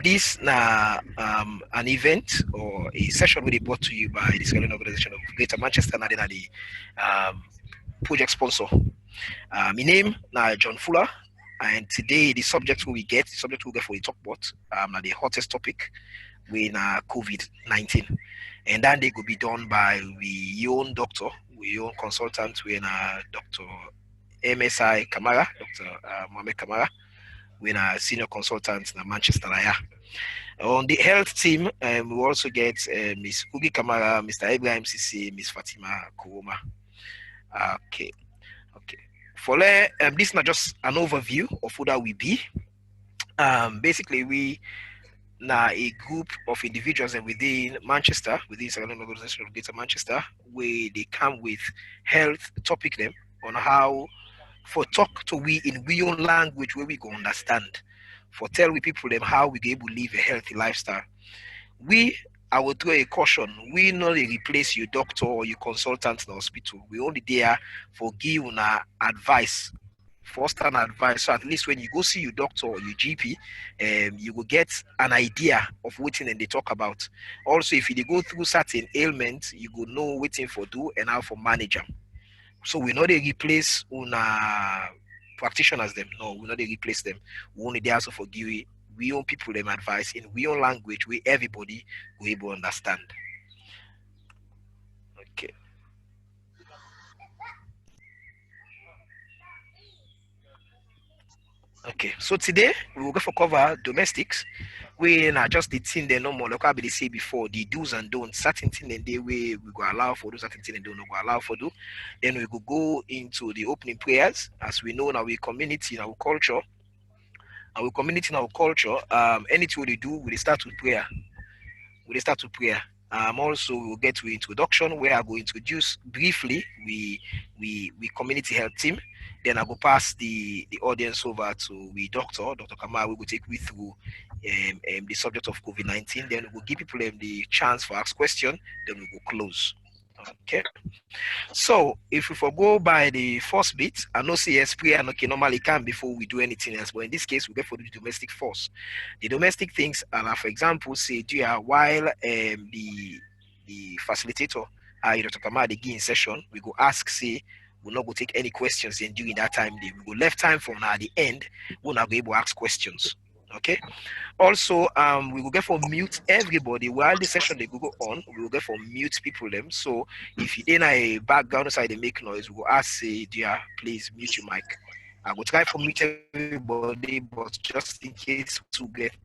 This an event or a session will be brought to you by the Scotland Organization of Greater Manchester and then the project sponsor. My name now John Fuller, and today the subject we'll get for the talk about the hottest topic with COVID-19, and then they could be done by we own doctor, we own consultant, we Dr. MSI Kamara, Dr. Mohamed Kamara, we senior consultant in Manchester. On the health team, we also get Miss Ugi Kamara, Mr. Ibrahim Sisi, Miss Fatima Kuroma. Okay. For this is not just an overview of who that we be. Basically, we now a group of individuals and within Manchester, within Scotland Organization of Greater Manchester, where they come with health topic them on how for talk to we in we own language where we go understand. For tell we people them how we be able to live a healthy lifestyle. I will throw a caution. We not replace your doctor or your consultant in the hospital. We only there for give you advice, first and advice. So at least when you go see your doctor or your GP, you will get an idea of what thing they talk about. Also, if you go through certain ailments, you will know what thing for do and how for manage them. So we not they replace practitioners them. No, we not they replace them. We only there also for give we own people them advice in we own language where everybody will able to understand. Okay. Okay, so today we will go for cover domestics. We not just the thing they no more like I say before, the do's and don'ts, certain thing and the way we go allow for do, certain thing and don't go allow for do. Then we will go into the opening prayers. As we know in our community, in our culture, anything we do, we start with prayer. Also, we will get to introduction where I go introduce briefly we community health team. Then I go pass the audience over to Dr. Kamara. We will take you through the subject of COVID-19. Then we will give people the chance for ask question. Then we will close. Okay. So if we go by the first bit, I know CS prayer normally can before we do anything else, but in this case we go for the domestic force. The domestic things are, for example, say while the facilitator Dr. Kamara the in session, we go ask, say we'll not go take any questions and during that time we go left time from now at the end, we'll not be able to ask questions. Okay. Also, we will get for mute everybody while the session they go on. We will get for mute people them. So if you in a background side they make noise, we will ask say, dear, please mute your mic. I will try for mute everybody, but just in case to get,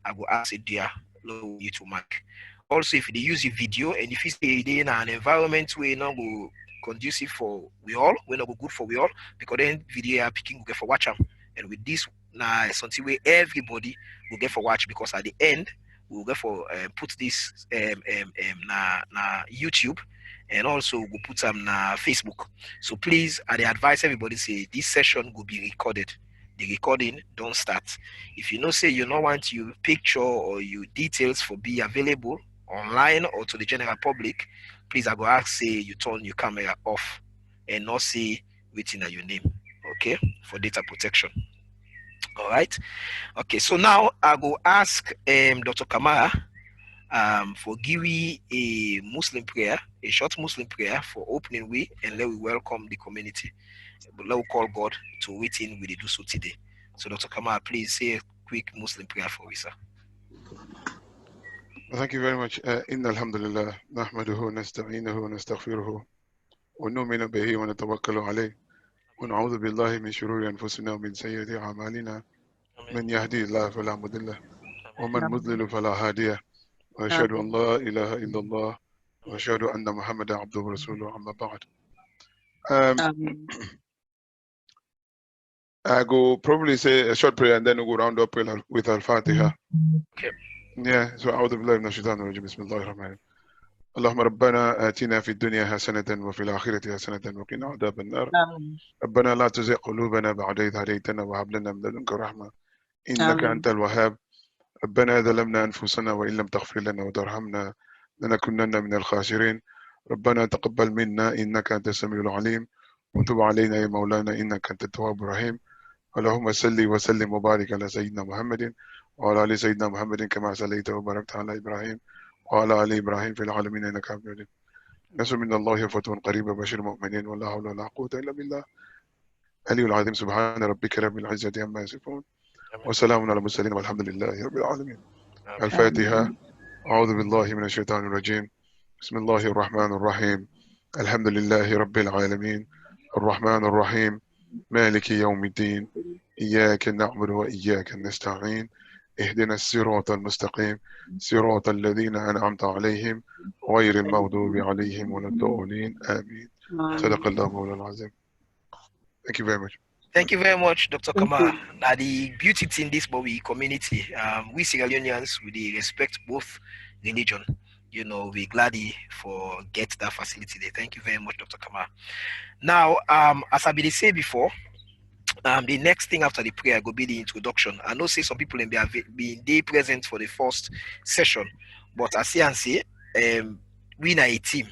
I will ask say, dear, no mute your mic. Also, if they use a video and if you stay in an environment where not go conducive for we all, we're not go good for we all, because then video are picking get for watch them. And with this something where everybody will get for watch, because at the end we'll get for put this na YouTube, and also we'll put them na Facebook. So please, I advise everybody say this session will be recorded. The recording don't start. If you know say you don't want your picture or your details for be available online or to the general public, please I go ask say you turn your camera off and not say waiting at your name. Okay, for data protection. All right. Okay, so now I go ask Dr. Kamara for giving a Muslim prayer, a short Muslim prayer for opening we, and let we welcome the community. But let we call God to wait in with the do so today. So Dr. Kamara, please say a quick Muslim prayer for us, sir. Thank you very much. إن الحمد لله نحمده ونستعينه ونستغفره ونؤمن به ونتوكل عليه ونعوذ بالله من شرور أنفسنا ومن سيئات أعمالنا من يهدي الله فلا مضل له ومن مضلل فلا هادي له وأشهد أن لا إله إلا الله وأشهد أن محمدا عبده ورسوله أما بعد. I go probably say a short prayer and then we'll go round up with Al-Fatiha. Okay. Yeah, so أعوذ بالله من الشيطان الرجيم بسم الله الرحمن الرحيم. اللهم ربنا آتنا في الدنيا حسنة وفي الآخرة حسنة وقنا عذاب النار. ربنا لا تزغ قلوبنا بعد إذ هديتنا وهب لنا من لدنك رحمة إنك أنت الوهاب. ربنا ظلمنا أنفسنا وإن لم تغفر لنا وترحمنا لنكونن من الخاسرين. ربنا تقبل منا إنك أنت السميع العليم وتب علينا يا مولانا إنك أنت التواب الرحيم. اللهم صل وسلم وبارك على سيدنا محمد وعلى آل سيدنا محمد كما صليت وباركت على إبراهيم وعلى آل إبراهيم في العالمين إنك حميد مجيد. نصر من الله فتح قريب بشر المؤمنين ولا حول ولا قوة إلا بالله العلي العظيم. سبحان ربك رب العزة عما يصفون وسلام على المرسلين والحمد لله رب العالمين. الفاتحة. أعوذ بالله من الشيطان الرجيم. بسم الله الرحمن الرحيم. الحمد لله رب العالمين الرحمن الرحيم مالك يوم الدين إياك نعبد وإياك نستعين اهدنا الصراط المستقيم صراط الذين أنعمت عليهم غير المغضوب عليهم ولا الضالين آمين. صدق الله مولانا العظيم. Thank you very much. Thank you very much, Dr. Kamara. Now, the beauty in this Bodi community, we Sierra Leoneans, we respect both religion. You know, we gladly for get that facility there. Thank you very much, Dr. Kamara. Now, as I been say before, the next thing after the prayer will be the introduction. I know say some people in being they present for the first session, but as I say, we are a team.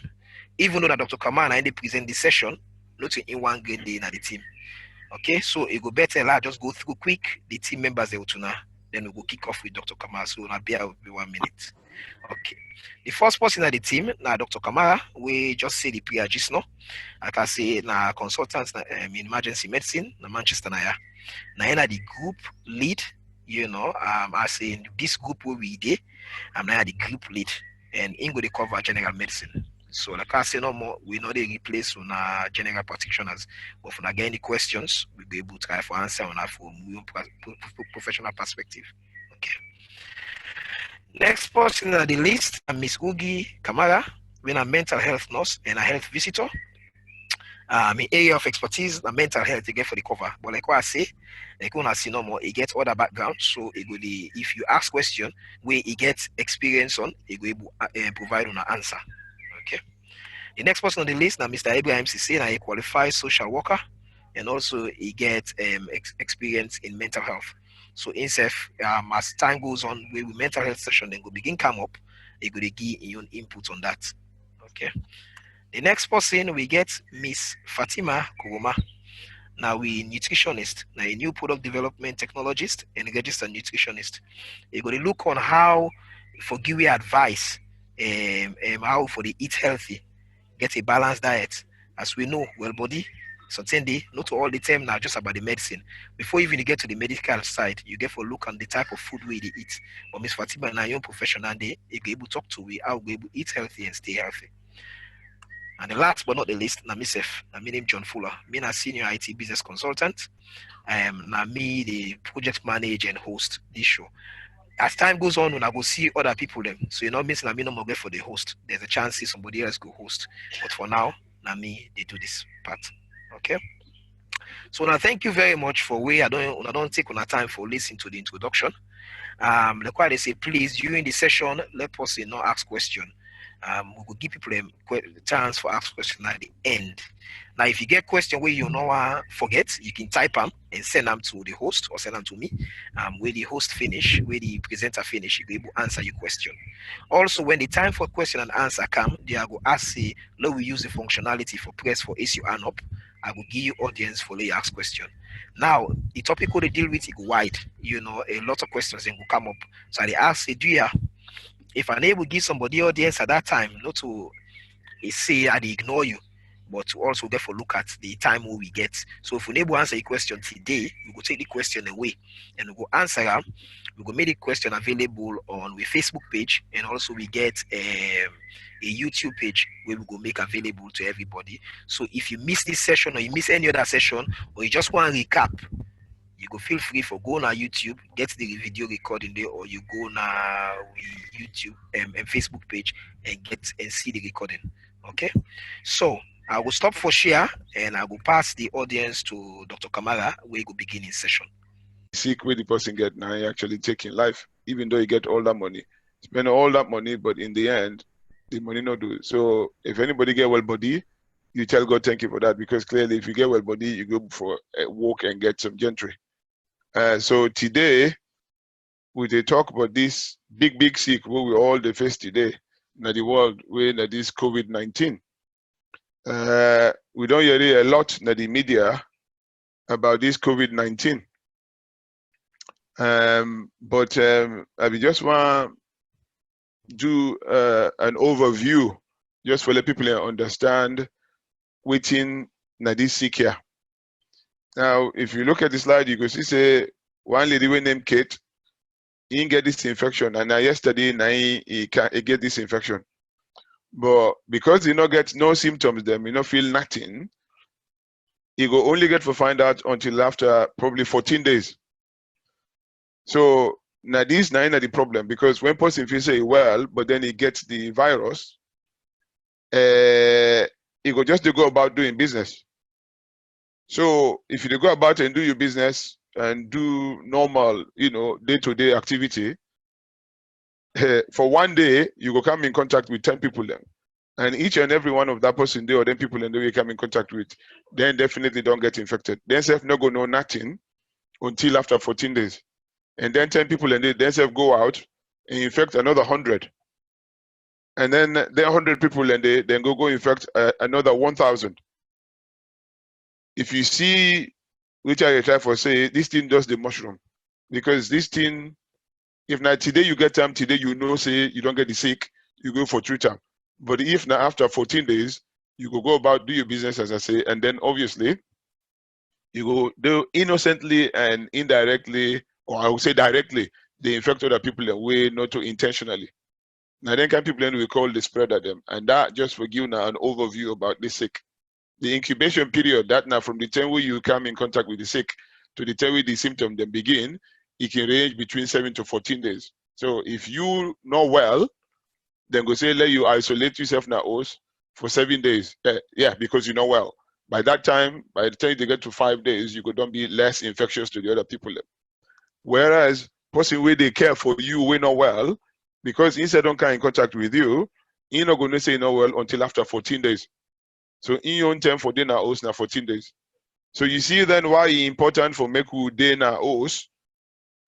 Even though that Dr. Kamara and they present the session, not in one grade day in the team. Okay, so it go better. I'll just go through quick the team members they will tuna. Then we will kick off with Dr. Kamara. So I'll be 1 minute. Okay. The first person at the team, now Dr. Kamara, we just say the prayer just now. I can say now consultants in emergency medicine, na Manchester na ya. Now the group lead, you know, I say in this group where we did, I'm now the group lead, and in go they cover general medicine. So like I say no more, we know they replace on our general practitioners. But if we get any questions, we'll be able to try for answer on our from professional perspective. Okay. Next person on the list, Miss Ugi Kamara, when a mental health nurse and a health visitor. In area of expertise, the mental health again for the cover. But like what I say, like when I see no more, it gets other background. So it will if you ask question where it gets experience on, it will provide an answer. Okay. The next person on the list now, Mr. Abraham Sisse, a qualified social worker, and also he gets experience in mental health. So himself, as time goes on, with mental health session, then go begin come up, he go give your own input on that. Okay. The next person we get Miss Fatima Kuruma. Now we nutritionist, now a new product development technologist and registered nutritionist. You got to look on how for give you advice, how for the eat healthy, get a balanced diet. As we know, well body, certainly not all the time now just about the medicine. Before even you get to the medical side, you get for look on the type of food we eat. But Miss Fatima now your professional they you able to talk to we how we able eat healthy and stay healthy. And the last but not the least, na myself, na me name John Fuller. Me na senior IT business consultant. Na me the project manager and host this show. As time goes on, when I go see other people them, so you know means na me no more get for the host. There's a chance see somebody else go host. But for now, na me they do this part. Okay. So now thank you very much for where I don't take on time for listening to the introduction. Like what they say, please during the session, let us not ask question. We will give people a chance for ask question at the end. Now, if you get question where you know forget, you can type them and send them to the host or send them to me. Where the host finish, where the presenter finish, you'll be able to answer your question. Also, when the time for question and answer come, they are go ask say, let we use the functionality for press for issue and up. I will give you audience for the ask question. Now, the topic they deal with is wide. You know, a lot of questions then will come up. So they ask, say, do you if I'm able to give somebody audience at that time, not to say I ignore you, but to also therefore look at the time we get. So if we're able to answer a question today, we will take the question away and we go answer them. We will make the question available on the Facebook page, and also we get a YouTube page where we will make available to everybody. So if you miss this session or you miss any other session, or you just want to recap, you go feel free for go on YouTube, get the video recording there, or you go na YouTube and Facebook page and get and see the recording. Okay, so I will stop for share and I will pass the audience to Dr. Kamara where we go begin in session. Sick where the person get now actually taking life, even though you get all that money, spend all that money, but in the end, the money not do. So if anybody get well body, you tell God thank you for that, because clearly if you get well body, you go for a walk and get some gentry. So today, we dey talk about this big sick where we all dey face today in the world, where this COVID-19. We don't hear a lot in the media about this COVID-19. But I will just want to do an overview just for let people understand within this sick here. Now, if you look at the slide, you can see say one lady we named Kate, he get this infection, and now yesterday he get this infection. But because he not get no symptoms, them he not feel nothing, he go only get to find out until after probably 14 days. So now this now the problem, because when person feels say well, but then he gets the virus, he go just to go about doing business. So if you go about and do your business and do normal, day-to-day activity, for one day you go come in contact with 10 people then. And each and every one of that person there or 10 people and they will come in contact with, then definitely don't get infected. Then self no go know nothing until after 14 days. And then 10 people and they then self go out and infect another 100. And then there are 100 people and they then go infect another 1,000. If you see, which I try for say, this thing does the mushroom. Because this thing, if now today you get time, today you know say you don't get the sick, you go for 3 times. But if now after 14 days, you go about do your business as I say, and then obviously you go do innocently and indirectly, or I would say directly, they infect other people in a way not to intentionally. Now then can people we call the spreader them, and that just for you now an overview about the sick. The incubation period, that now from the time where you come in contact with the sick to the time where the symptom then begin, it can range between 7 to 14 days. So if you know well, then go say let you isolate yourself now for 7 days. Yeah, because you know well. By that time, by the time they get to 5 days, you could don't be less infectious to the other people. Whereas person where they care for you, we know well, because instead don't come in contact with you, you're not going to say no well until after 14 days. So in your own time for dinner host now 14 days. So you see then why it's important for make who dinner host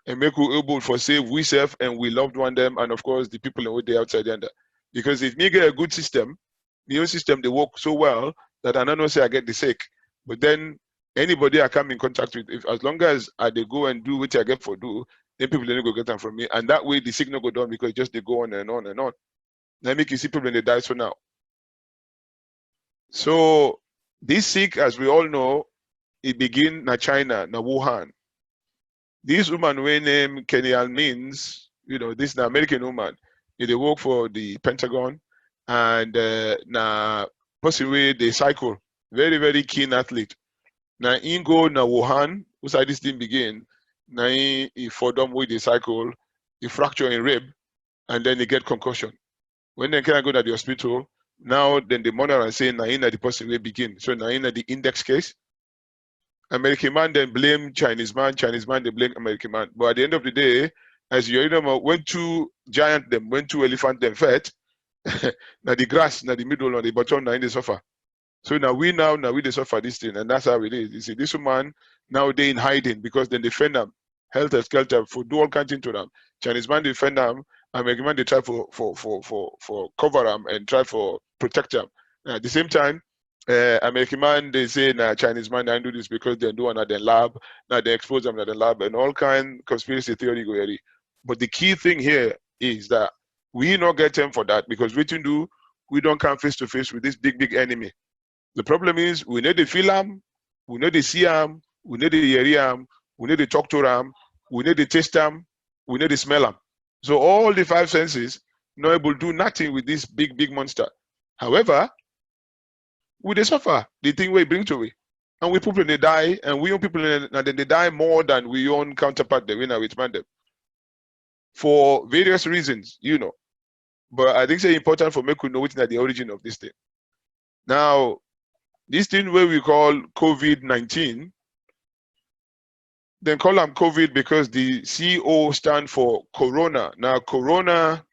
and make who able for save we self and we loved one them and of course the people in the outside under. Because if me get a good system, the own system they work so well that I don't say I get the sick. But then anybody I come in contact with, if as long as they go and do what I get for do, then people don't go get them from me. And that way the signal go down because just they go on and on and on. Now make you see people when they die so now. So this sick, as we all know, it begin na China, na Wuhan. This woman we name Kenya means, this is an American woman. They work for the Pentagon and na possibly they cycle. Very, very keen athlete. Na ingo na Wuhan, whose this thing begin, na he for them with the cycle, he fracture in rib, and then he get concussion. When they can't go to the hospital, now then the mother and say na the person will begin. So na the index case. American man then blame Chinese man they blame American man. But at the end of the day, as you know, when 2 giant them, when 2 elephant them fed, now the grass, now the middle, or the bottom, now in the suffer. So now we they suffer this thing, and that's how it is. You see, this woman now they in hiding because then they defend them, health and skelter for do all kinds to them. Chinese man defend them, American man they try for cover them and try for protect them. At the same time, American man they say nah, Chinese man they do this because they do another lab, now they expose them at the lab and all kind conspiracy theory go ready. But the key thing here is that we not get them for that because we do we don't come face to face with this big enemy. The problem is we need to feel them, we need to see them, we need to hear them, we need to talk to them, we need to taste them, we need to smell them. So all the 5 senses not able to do nothing with this big monster. However, we they suffer the thing we bring to it. And we people they die, and we own people and then they die more than we own counterpart the winner with man them. For various reasons, But I think it's important for me to know what's the origin of this thing. Now, this thing where we call COVID-19, then call them COVID because the CO stand for corona. Now, corona,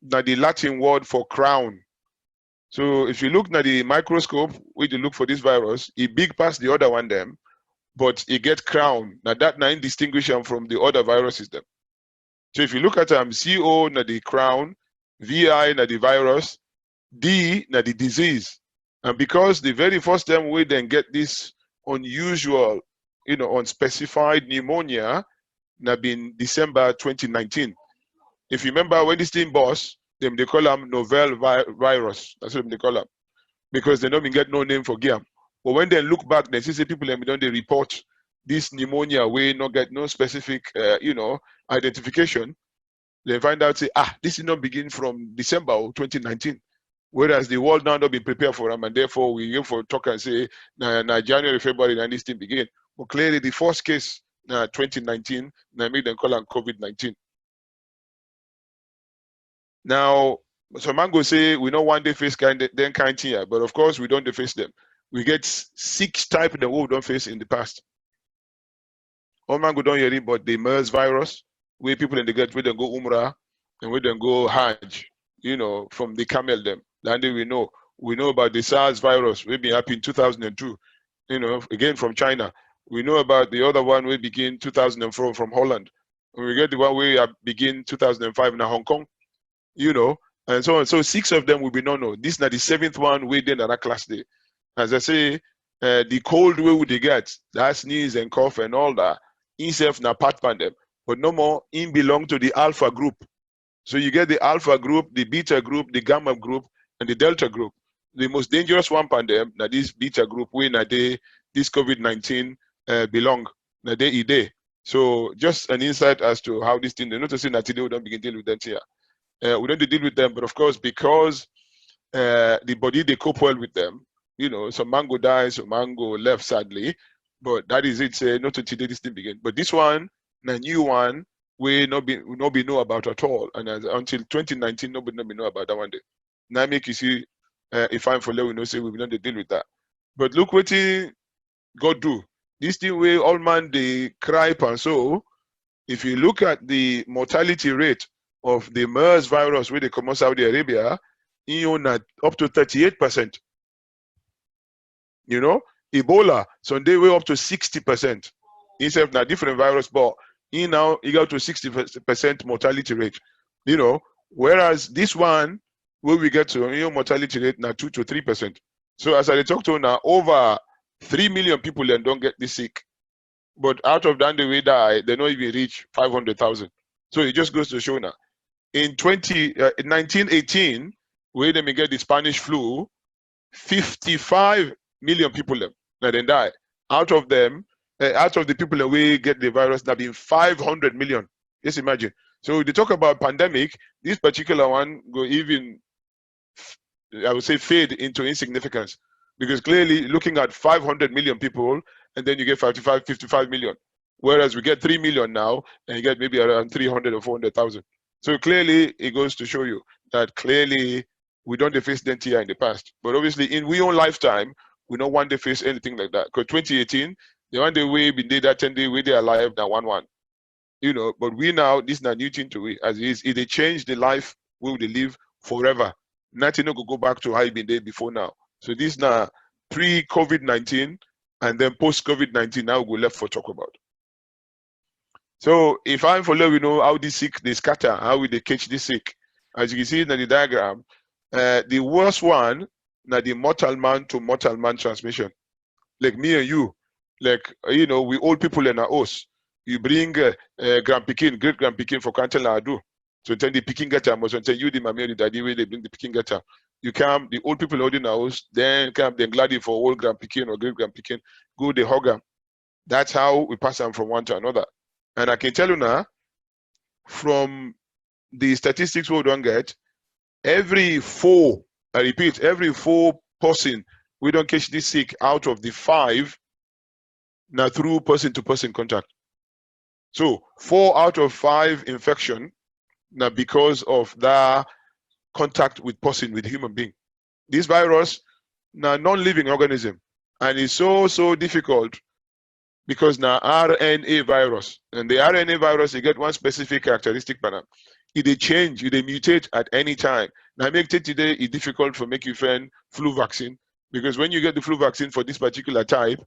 now the Latin word for crown. So if you look at the microscope, where you look for this virus, it big past the other one them, but it get crown. Now that nine distinguish them from the other viruses them. So if you look at CO, na the crown, VI, na the virus, D, na the disease. And because the very first time we then get this unusual, unspecified pneumonia, na been December 2019. If you remember when this thing boss, they call them novel virus. That's what they call them. Because they don't even get no name for game. But when they look back, they see people and don't they report this pneumonia way, not get no specific identification. They find out say, this did not begin from December of 2019. Whereas the world now not been prepared for them, and therefore we go for talk and say January, February, and this thing begin. But clearly the first case 2019, now make them call them COVID-19. Now, some man go say we don't want to face kind here, but of course we don't face them. We get 6 types that we don't face in the past. All man go down here, but the MERS virus, where people in the get, where they go Umrah and where they go Hajj, from the camel them. Then we know about the SARS virus, we been happy in 2002, again from China. We know about the other one we begin 2004 from Holland. We get the one we begin 2005 in Hong Kong. And so on. So 6 of them will be no. This is not the 7th one we did another class day. As I say, the cold way would they get, that sneeze and cough and all that, himself na part pandem. But no more, in belong to the alpha group. So you get the alpha group, the beta group, the gamma group, and the delta group. The most dangerous one pandem, na this beta group, where na they, this COVID-19 belong, na they ide. So just an insight as to how this thing, not to say that today we don't begin deal with them here. We don't deal with them, but of course, because the body, they cope well with them, some mango dies, some mango left, sadly, but that is it, say, not today this thing begin. But this one, the new one, we not be know about at all. And until 2019, nobody know about that one day. Now make you see, if I'm for we know, say we will not deal with that. But look what God do. This thing where all man, they cry and so, if you look at the mortality rate of the MERS virus where they come out Saudi Arabia, up to 38%. Ebola, Sunday way up to 60%. Instead of a different virus, but now you got to 60% mortality rate. Whereas this one, where we get to mortality rate now 2 to 3%. So as I talk to now, over 3 million people then don't get this sick. But out of that, they die, they don't even reach 500,000. So it just goes to show now. In 1918, where they may get the Spanish flu, 55 million people then die. Out of them, out of the people that we get the virus, there have been 500 million. Just imagine. So they talk about pandemic, this particular one go even, I would say, fade into insignificance. Because clearly looking at 500 million people, and then you get 55 million. Whereas we get 3 million now, and you get maybe around 300 or 400,000. So clearly, it goes to show you that clearly we don't face them here in the past. But obviously, in we own lifetime, we don't want to face anything like that. Because 2018, the one day we been there that 10 day we they alive now 1-1. But we now, this is not new thing to we as it is. If they change the life, we will live forever. Nothing will go back to how it been there before now. So this now pre-COVID-19 and then post-COVID-19 now we left for talk about. So if I'm for we know how this sick they scatter, how will they catch this sick? As you can see in the diagram, the worst one, now the mortal man to mortal man transmission. Like me and you, like we old people in our house. You bring grand Pekin, great grand Pekin for cantel I do. So tell the Pekin getter must tell you the mommy or the daddy where they bring the Pekin getter. You come, the old people holding our house, then come then glad for old grand Pekin or great grand Pekin, go the hug them. That's how we pass them from one to another. And I can tell you now, from the statistics we don't get, every 4, I repeat, every 4 person we don't catch this sick out of the 5 now through person-to-person contact. So 4 out of 5 infection now because of the contact with person, with human being. This virus now non-living organism, and it's so difficult. Because now RNA virus, and the RNA virus, you get one specific characteristic pattern. It change, it mutate at any time. Now make it today it's difficult for make you find flu vaccine, because when you get the flu vaccine for this particular type,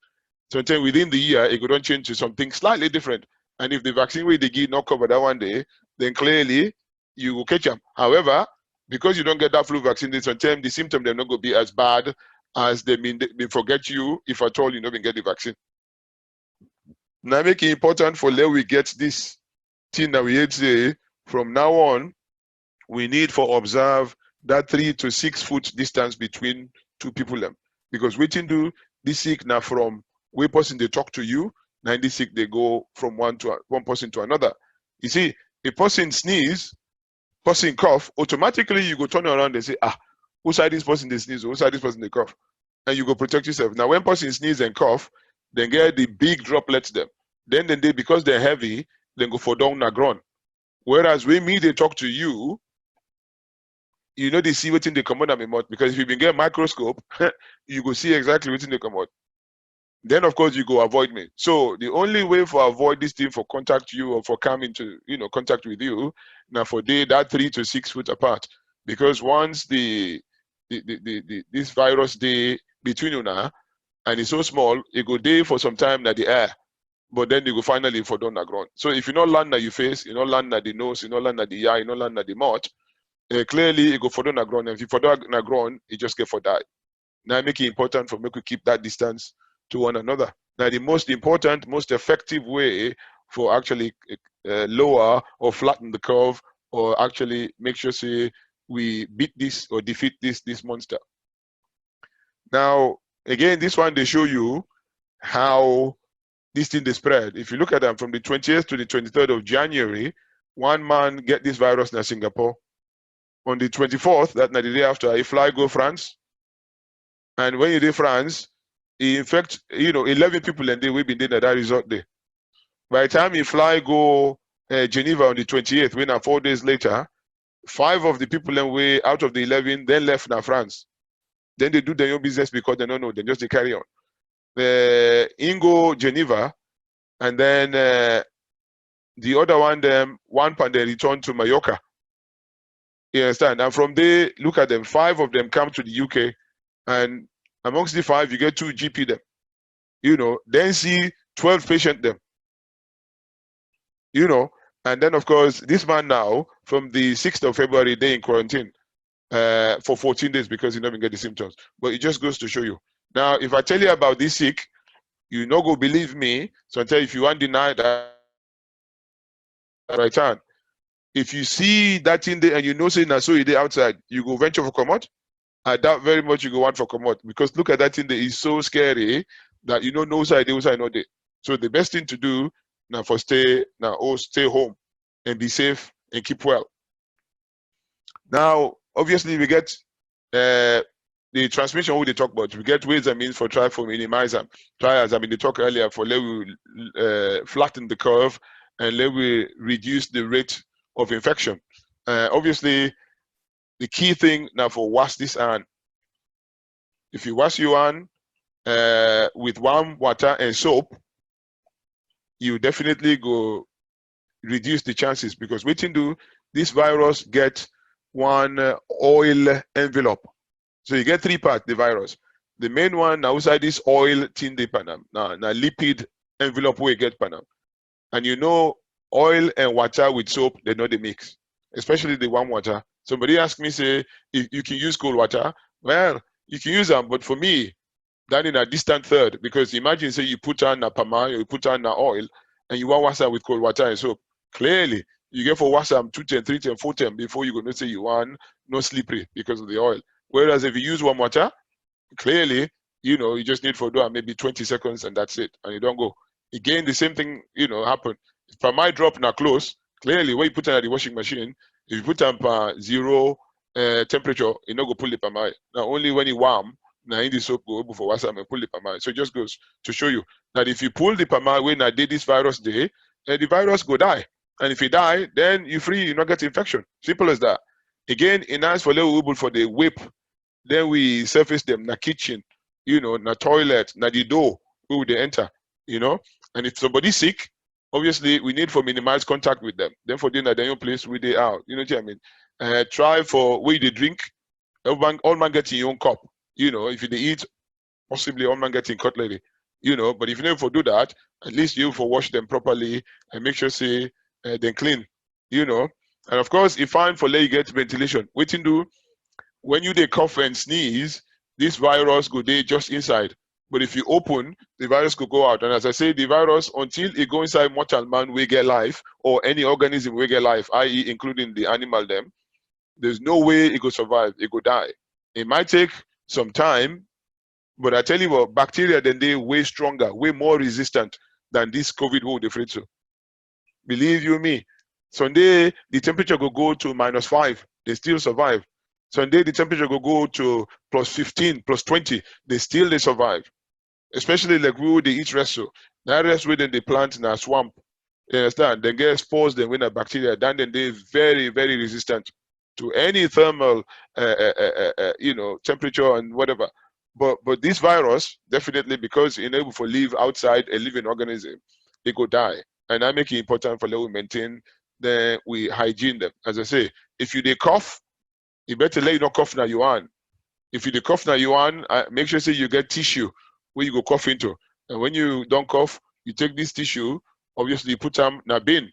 sometimes within the year it could change to something slightly different. And if the vaccine way they give not cover that one day, then clearly you will catch them. However, because you don't get that flu vaccine, then sometimes the symptoms they're not going to be as bad as they forget you if at all you don't get the vaccine. Now make it important for let we get this thing that we had say from now on, we need for observe that 3 to 6 foot distance between two people them. Because waiting do this sick now from way person they talk to you, now this sick they go from one person to another. You see, a person sneeze, person cough, automatically you go turn around and say, ah, who side this person they sneeze, who side this person they cough, and you go protect yourself. Now when person sneeze and cough, then get the big droplets them. Then they because they're heavy, then go for down na ground. Whereas when me they talk to you, you know they see what's in the command of mouth, because if you been get microscope, you go see exactly what's in the command. Then of course you go avoid me. So the only way for avoid this thing for contact you or for coming to contact with you now for day that 3 to 6 foot apart, because once this virus day between you now and it's so small, it go day for some time na the air, but then they go finally for down the ground. So if you not land at your face, you not land at the nose, you not land at the eye, you not land at the mouth, clearly it go for down the ground. And if you for down the ground, it just get for die. Now make it important for me to keep that distance to one another. Now the most important, most effective way for actually lower or flatten the curve, or actually make sure say we beat this or defeat this monster. Now again, this one they show you how this thing they spread. If you look at them from the 20th to the 23rd of January, one man get this virus in Singapore. On the 24th, that night, the day after, he fly go France. And when you did France, he infect 11 people, and they will be in that resort there. By the time he fly go Geneva on the 28th, when 4 days later, 5 of the people away out of the 11 then left now France. Then they do their own business because they don't know, they just they carry on. Ingo Geneva, and then the other one pan they return to Mallorca. You understand? And from there, look at them. 5 of them come to the UK, and amongst the 5, you get 2 GP them. Then see 12 patient them. And then of course this man now from the 6th of February they in quarantine for 14 days because he never get the symptoms. But it just goes to show you. Now, if I tell you about this sick, you no go believe me. So I tell you, if you want to deny that right hand, if you see that thing there and you know say na so you dey outside, you go venture for come out. I doubt very much you go want for come out, because look at that thing there is so scary that no side they outside no day. So the best thing to do now for stay home and be safe and keep well. Now obviously we get the transmission we talk about. We get ways and means for try for minimize them. Try, as I mean they talk earlier, for let we flatten the curve and let we reduce the rate of infection. Obviously the key thing now for wash this hand. If you wash your hand with warm water and soap, you definitely go reduce the chances, because waiting do this virus get one oil envelope. So you get 3 parts the virus. The main one now outside this oil tin de panam. Now lipid envelope we get panam. And oil and water with soap, they know they mix, especially the warm water. Somebody asked me, say, if you can use cold water. Well, you can use them, but for me, that in a distant third, because imagine, say, you put on a pama, you put on a oil, and you want wash with cold water and soap. Clearly, you get for wash 2 10, 3 10, 4 10 before you go to say you want no slippery because of the oil. Whereas if you use warm water, clearly, you just need for do maybe 20 seconds and that's it, and you don't go. Again, the same thing, happen. If pama drop now close, clearly, when you put on the washing machine, if you put on 0 temperature, you go pull the pama. Now only when it warm, now in the soap go able for wash and pull the pama. So it just goes to show you that if you pull the pama when I did this virus day, the virus go die. And if you die, then you free, you not get infection. Simple as that. Again, in nice for little able for the whip, then we surface them na kitchen, na toilet, na the door where would they enter, And if somebody's sick, obviously we need for minimize contact with them. Then for dinner, their own place where they out. You know what I mean? Try for where they drink. All man get in your own cup. If they eat, possibly all man get in cutlery. But if you never do that, at least you for wash them properly and make sure say they clean. And of course, if fine for let you get ventilation. Waiting do when you they cough and sneeze, this virus go they just inside. But if you open, the virus could go out. And as I say, the virus, until it go inside mortal man, we get life, or any organism we get life, i.e. including the animal them, there's no way it could survive. It could die. It might take some time, but I tell you what, bacteria then they way stronger, way more resistant than this COVID who they afraid to. Believe you me. Sunday the temperature will go to -5, they still survive. Sunday the temperature will go to +15, +20, they still survive. Especially like we they eat resto. That rest within the plant in a swamp. You understand? They get exposed then when a bacteria, then they very, very resistant to any thermal temperature and whatever. But this virus, definitely, because it's able to live outside a living organism, it could die. And that make it important for we maintain we hygiene them. As I say, if you they cough, you better let you not cough now you on. If you dey cough now you on, make sure say you get tissue where you go cough into. And when you don't cough, you take this tissue, obviously you put them in a bin.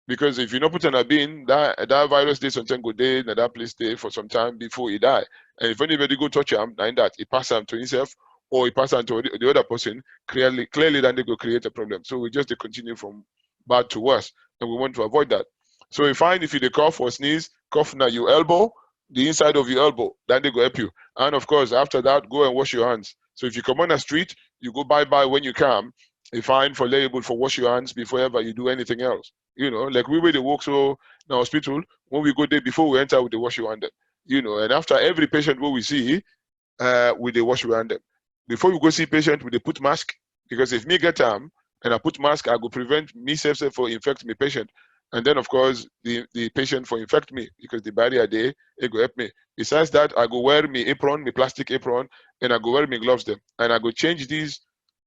Because if you don't put in a bin, that virus they sometimes go there, and that place there for some time before he die. And if anybody go touch him, then that he pass him to himself or he pass on to the other person, clearly then they go create a problem. So we just continue from bad to worse, and we want to avoid that. So you find if you dey cough or sneeze, cough now your elbow, the inside of your elbow, then they go help you. And of course, after that, go and wash your hands. So if you come on the street, you go bye when you come. You find for label for wash your hands before ever you do anything else. Like we were the walk so in the hospital, when we go there before we enter with the wash your hand. And after every patient what we see, with the wash your hand. Before we go see patient, we they put mask, because if me get and I put mask, I go prevent myself for infect me patient. And then, of course, the patient for infect me, because the barrier there, it go help me. Besides that, I go wear me apron, me plastic apron, and I go wear me gloves them. And I go change these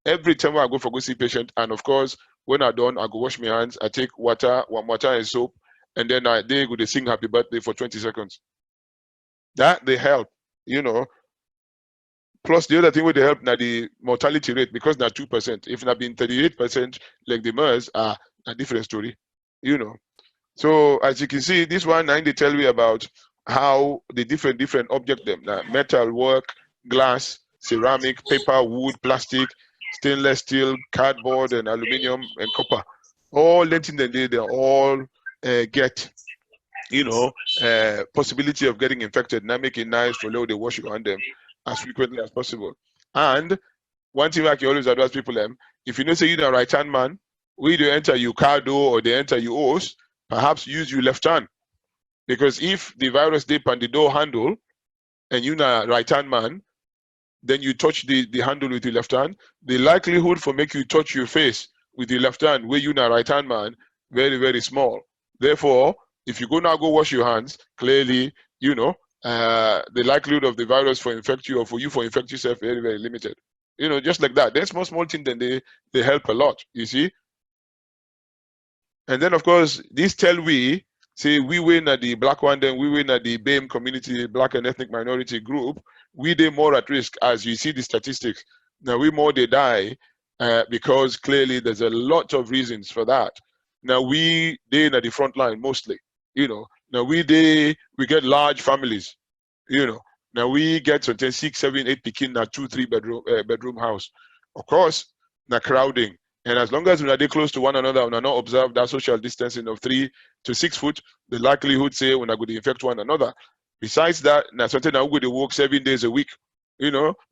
every time I go for go see patient. And of course, when I done, I go wash my hands. I take water, warm water and soap, and then they go to sing happy birthday for 20 seconds. That they help, Plus the other thing where they help now the mortality rate, because now 2%. If not been 38% like the MERS, a different story. So as you can see, this one they tell you about how the different object them, metal work, glass, ceramic, paper, wood, plastic, stainless steel, cardboard, and aluminum and copper. All letting them they all get possibility of getting infected. Now make it nice for low they wash your hand them as frequently as possible. And one thing I can always advise people them, if you know say you're a right hand man, we do enter your car door or they enter your hose, perhaps use your left hand. Because if the virus dip on the door handle and you're a right hand man, then you touch the handle with your left hand, the likelihood for make you touch your face with your left hand where you're a right hand man, very, very small. Therefore, if you go wash your hands, clearly, the likelihood of the virus for infect you or for you for infect yourself very, very limited. Just like that. There's small thing, then they help a lot, you see. And then, of course, this tell we, say we win at the black one, then we win at the BAME community, black and ethnic minority group, we they more at risk, as you see the statistics. Now, we more they die because clearly there's a lot of reasons for that. Now, they in the front line mostly, Now, we get large families, Now, we get sometimes 6, 7, 8 picking na 2, 3 bedroom house. Of course, now crowding. And as long as we are close to one another, we are not observe that social distancing of 3 to 6 foot, the likelihood say we're not going to infect one another. Besides that, now something now we go to work 7 days a week.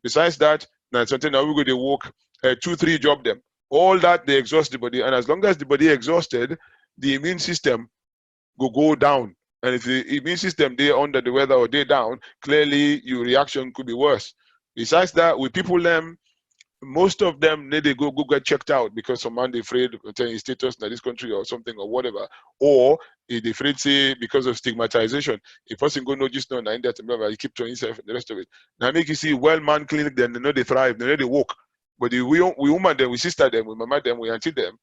Besides that, now something now we go to work 2, 3 job them. All that they exhaust the body, and as long as the body exhausted, the immune system go down. And if the immune system they under the weather or they down, clearly your reaction could be worse. Besides that, with people most of them need to go get checked out because someone they afraid of telling status in this country or something or whatever, or they afraid say because of stigmatization. If person go no just know that he keep to himself and the rest of it. Now make you see well-man clinic, then they know they thrive, they know they walk. But we woman them, we sister them, we mama them, we auntie them,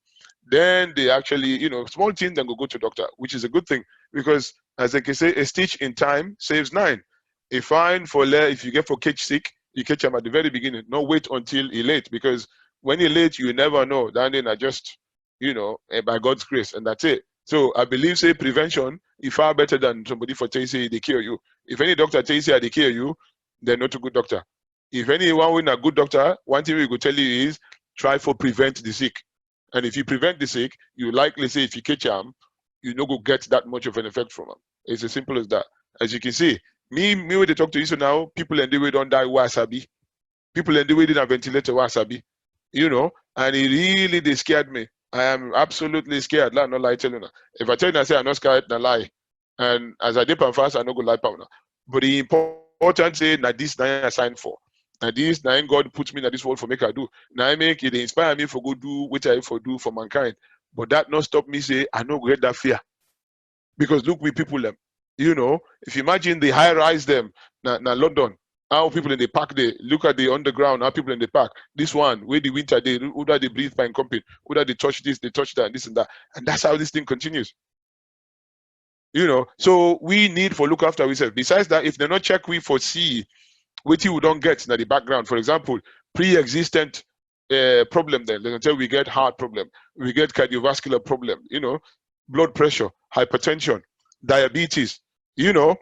then they actually, small thing then go to doctor, which is a good thing because as I can say, a stitch in time saves 9. A fine for if you get for catch sick, you catch them at the very beginning. Not wait until you're late, because when you're late, you never know. Then I just, by God's grace, and that's it. So I believe say prevention is far better than somebody for telling say they cure you. If any doctor tells you they cure you, they're not a good doctor. If anyone with a good doctor, one thing we could tell you is try for prevent the sick. And if you prevent the sick, you likely say if you catch them, you no go get that much of an effect from them. It's as simple as that. As you can see, me when they talk to you so now, people in the way don't die wasabi. People in the way didn't ventilate wasabi. You know, and it really they scared me. I am absolutely scared. Like no lie telling you. If I tell you I say I'm not scared, I lie. And as I dip and fast, I no go lie pound. But the important say that this I sign for. Now this now God put me in this world for make I do. Now I make it inspire me for go do what I for do for mankind. But that not stop me say I no get that fear. Because look we people them. You know, if you imagine the high rise them now London, how people in the park they look at the underground, how people in the park. This one, where the winter they whether they breathe by company, whether they touch this, they touch that, this and that. And that's how this thing continues. You know, so we need for look after ourselves. Besides that, if they're not check, we foresee what you don't get in the background. For example, pre-existent problem then until we get heart problem, we get cardiovascular problem, you know, blood pressure, hypertension, diabetes, you know,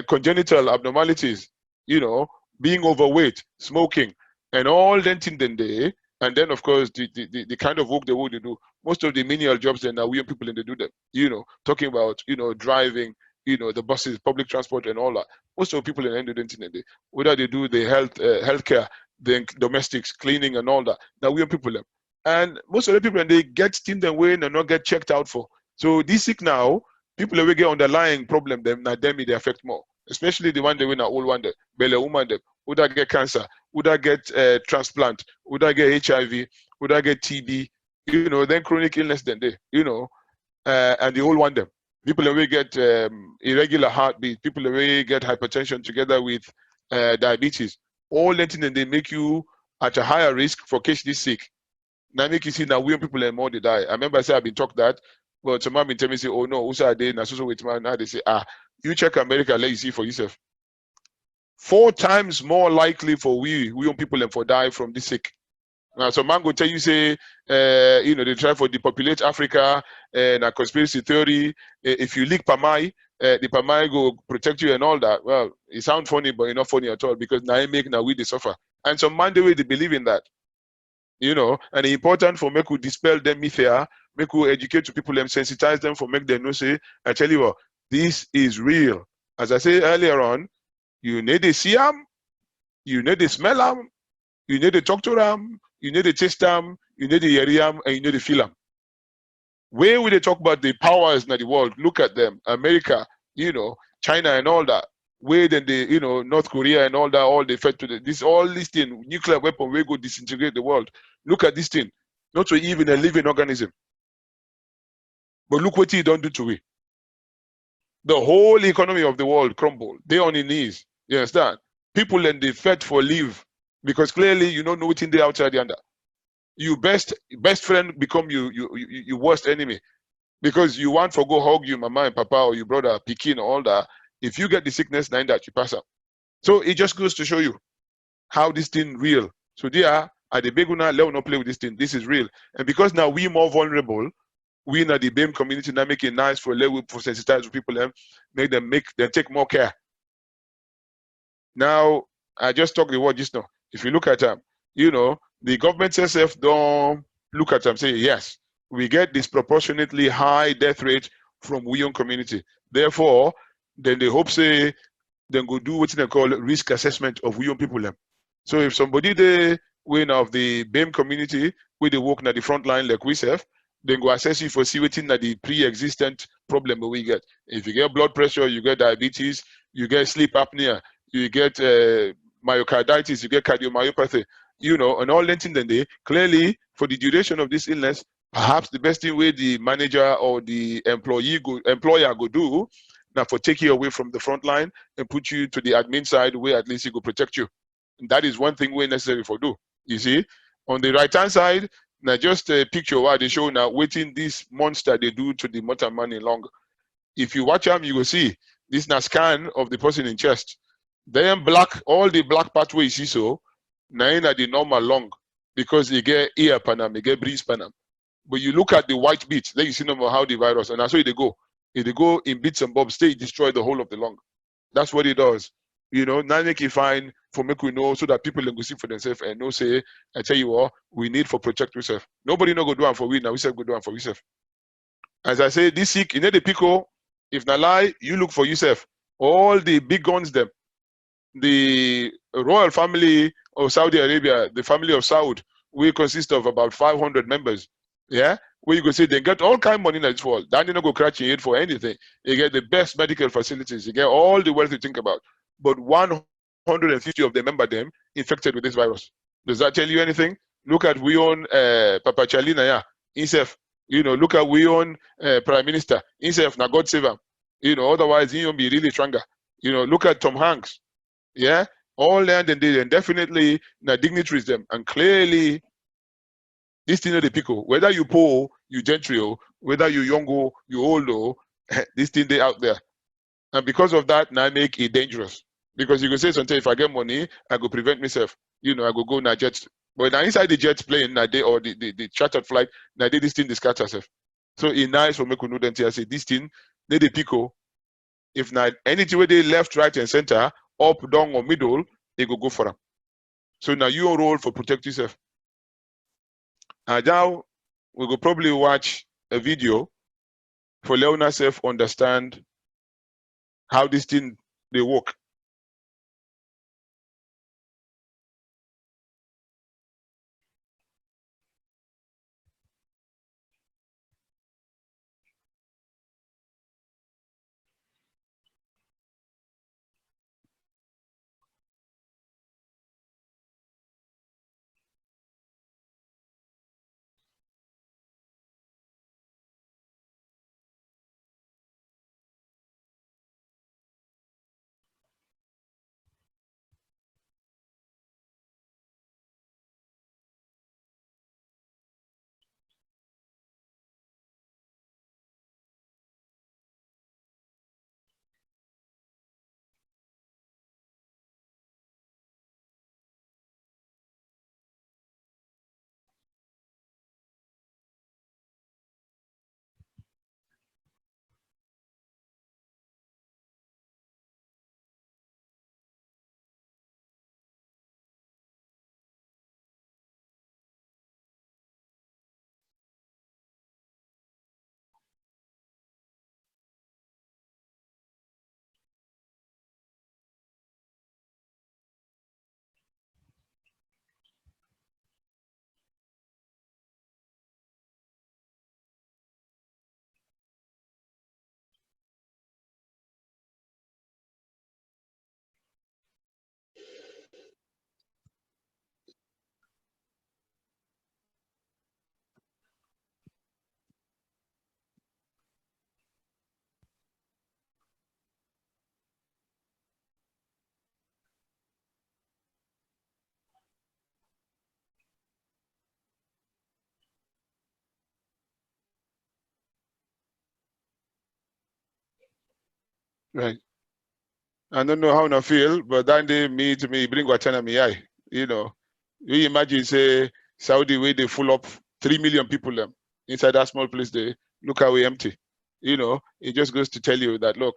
congenital abnormalities, you know, being overweight, smoking, and all that thing then they, and then of course the kind of work they would do. Most of the menial jobs then are we people in they do them, you know, talking about, you know, driving, you know, the buses, public transport and all that. Most of the people in the end, whether they do the healthcare, the domestics, cleaning and all that. Now we are people them. And most of the people and they get steamed away and not get checked out for. So this sick now, people will get underlying problem them, now them they affect more. Especially the one they win a old one there, belly woman them, would I get cancer, would I get transplant, would I get HIV, would I get TB, you know, then chronic illness then they, you know, and the old one them. People will get irregular heartbeat. People will get hypertension together with diabetes. All that thing, and they make you at a higher risk for catch this sick. Now make you see now we people and more they die. I remember I said I've been talked that, but some been tell me say, oh no, also are they so with man. Now they say, you check America, let you see for yourself. 4 times more likely for we people and for die from this sick. So man go tell you say, you know, they try for depopulate Africa and a conspiracy theory. If you leak Pamai, the Pamai go protect you and all that. Well, it sounds funny, but it's not funny at all because now make now we they suffer. And some man the way they believe in that. You know, and it's important for make we dispel them myth here, make we educate to people and sensitize them for make them know say, I tell you what, this is real. As I said earlier on, you need to see them, you need to smell them, you need to talk to them, you need to taste them, you need to hear them, and you need to feel them. Where would they talk about the powers in the world? Look at them, America, you know, China and all that. Where then the, you know, North Korea and all that, all they fed to all this thing, nuclear weapon, we go disintegrate the world. Look at this thing, not to even a living organism. But look what he don't do to it. The whole economy of the world crumbled. They on their knees. You understand? People and they fed for live because clearly you don't know what's in the outside the under. You best friend become you worst enemy because you want for go hug you mama and papa or your brother pikin or all that. If you get the sickness, then that you pass up. So it just goes to show you how this thing real. So there at the beguna, let not play with this thing. This is real, and because now we more vulnerable. We in the BAME community now make it nice for sensitize people and make them take more care. Now I just talked the word just now. If you look at them, you know, the government itself don't look at them say yes, we get disproportionately high death rate from we own community. Therefore, then they hope say then go do what they call risk assessment of we own people them. So if somebody they win of the BAME community where they work at the front line like we self, then go assess you for see what's in the pre-existent problem that we get. If you get blood pressure, you get diabetes, you get sleep apnea, you get myocarditis, you get cardiomyopathy, you know, and all that thing then they clearly for the duration of this illness, perhaps the best thing where the manager or the employer go do now for take you away from the front line and put you to the admin side where at least he go protect you. And that is one thing we're necessary for do. You see, on the right hand side, now just a picture what they show now waiting this monster they do to the motor man in lung. If you watch them, you will see this now scan of the person in chest. Then black, all the black pathway you see so, now in the normal lung because they get ear panam, they get breeze panam. But you look at the white bits, then you see no more how the virus, and that's where they go. If they go in bits and bobs, they destroy the whole of the lung. That's what it does. You know, now make it fine for make we know so that people can go see for themselves and no say, I tell you what, we need for protect yourself. Nobody no go do one for we now. We say go do one for yourself. As I say, this sick, you know the pico. If na lie, you look for yourself. All the big guns, them, the royal family of Saudi Arabia, the family of Saud, we consist of about 500 members. Yeah, where you go say they get all kind of money in this world. Then you not go scratch your head for anything. You get the best medical facilities. You get all the wealth you think about. But 150 of them, member them, infected with this virus. Does that tell you anything? Look at we own Papa Chalina, yeah, himself. You know, look at we own Prime Minister himself. Now God save him. You know, otherwise he won't be really stronger. You know, look at Tom Hanks. Yeah, all land and they and definitely na dignitaries them, and clearly this thing of the people, whether you poor, you gentry, whether you young, you old, this thing they out there, and because of that, now make it dangerous. Because you can say something, if I get money, I go prevent myself. You know, I go na jet. But now inside the jet plane, na day or the chartered flight, na day this thing discard yourself. So it's nice for me to know them. I say this thing, they the pico. If not anything where they left, right, and center, up, down, or middle, they go for them. So now your role for protect yourself. And now we will probably watch a video for letting ourselves understand how this thing they work. Right. I don't know how I feel, but that day me to me bring what me eye. You know, you imagine say Saudi where they full up 3 million people them inside that small place. They look how we empty. You know, it just goes to tell you that look,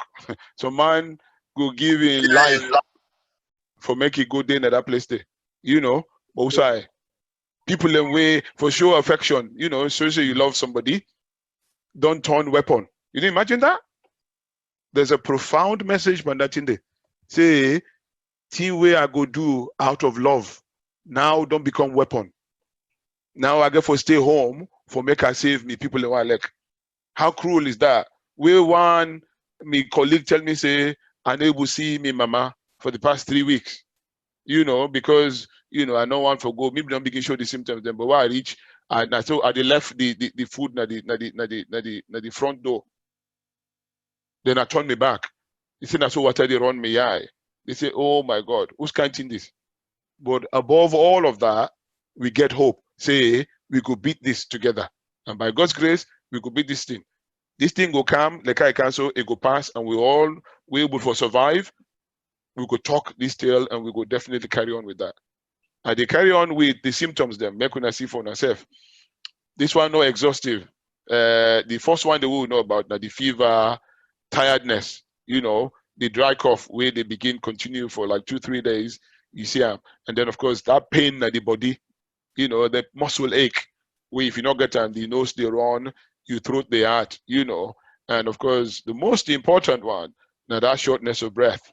so man go give in life for make it go there in that place there. You know, but also people them way for show affection. You know, so you love somebody, don't turn weapon. You didn't imagine that? There's a profound message from that in there. Say, thing where I go do out of love. Now don't become weapon. Now I get for stay home for make I save me people in one like. How cruel is that? Where one me colleague tell me say I never see me mama for the past 3 weeks. You know, because you know I know one for go, maybe don't begin show the symptoms then, but when I reach and I so I they left the food na the front door. Then I turn me back. They say, so what they run me eye. They say, oh my God, who's counting this? But above all of that, we get hope. Say, we could beat this together. And by God's grace, we could beat this thing. This thing will come, like I cancel, it will pass, and we able to survive. We could talk this tale, and we could definitely carry on with that. And they carry on with the symptoms then, make una see for ourselves. This one no exhaustive. The first one they will know about now the fever, tiredness, you know, the dry cough where they begin continue for like 2-3 days, you see them. And then of course that pain at the body, you know, the muscle ache, where if you not get them, the nose they run, you throat they heart, you know. And of course the most important one, now that shortness of breath.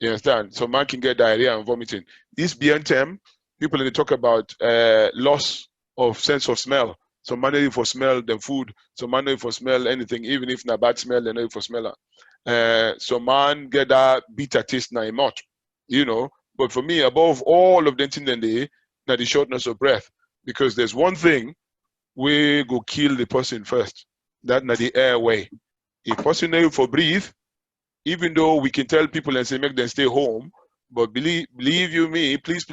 You understand? So man can get diarrhea and vomiting. This BNTM, people they talk about loss of sense of smell. So man know for smell the food. So man know for smell anything, even if not bad smell, they know for smell. So man get that bitter taste now much, you know. But for me, above all of them thing then they now the shortness of breath. Because there's one thing we go kill the person first. That not the airway. If person know for breathe, even though we can tell people and say make them stay home, but believe you me, please,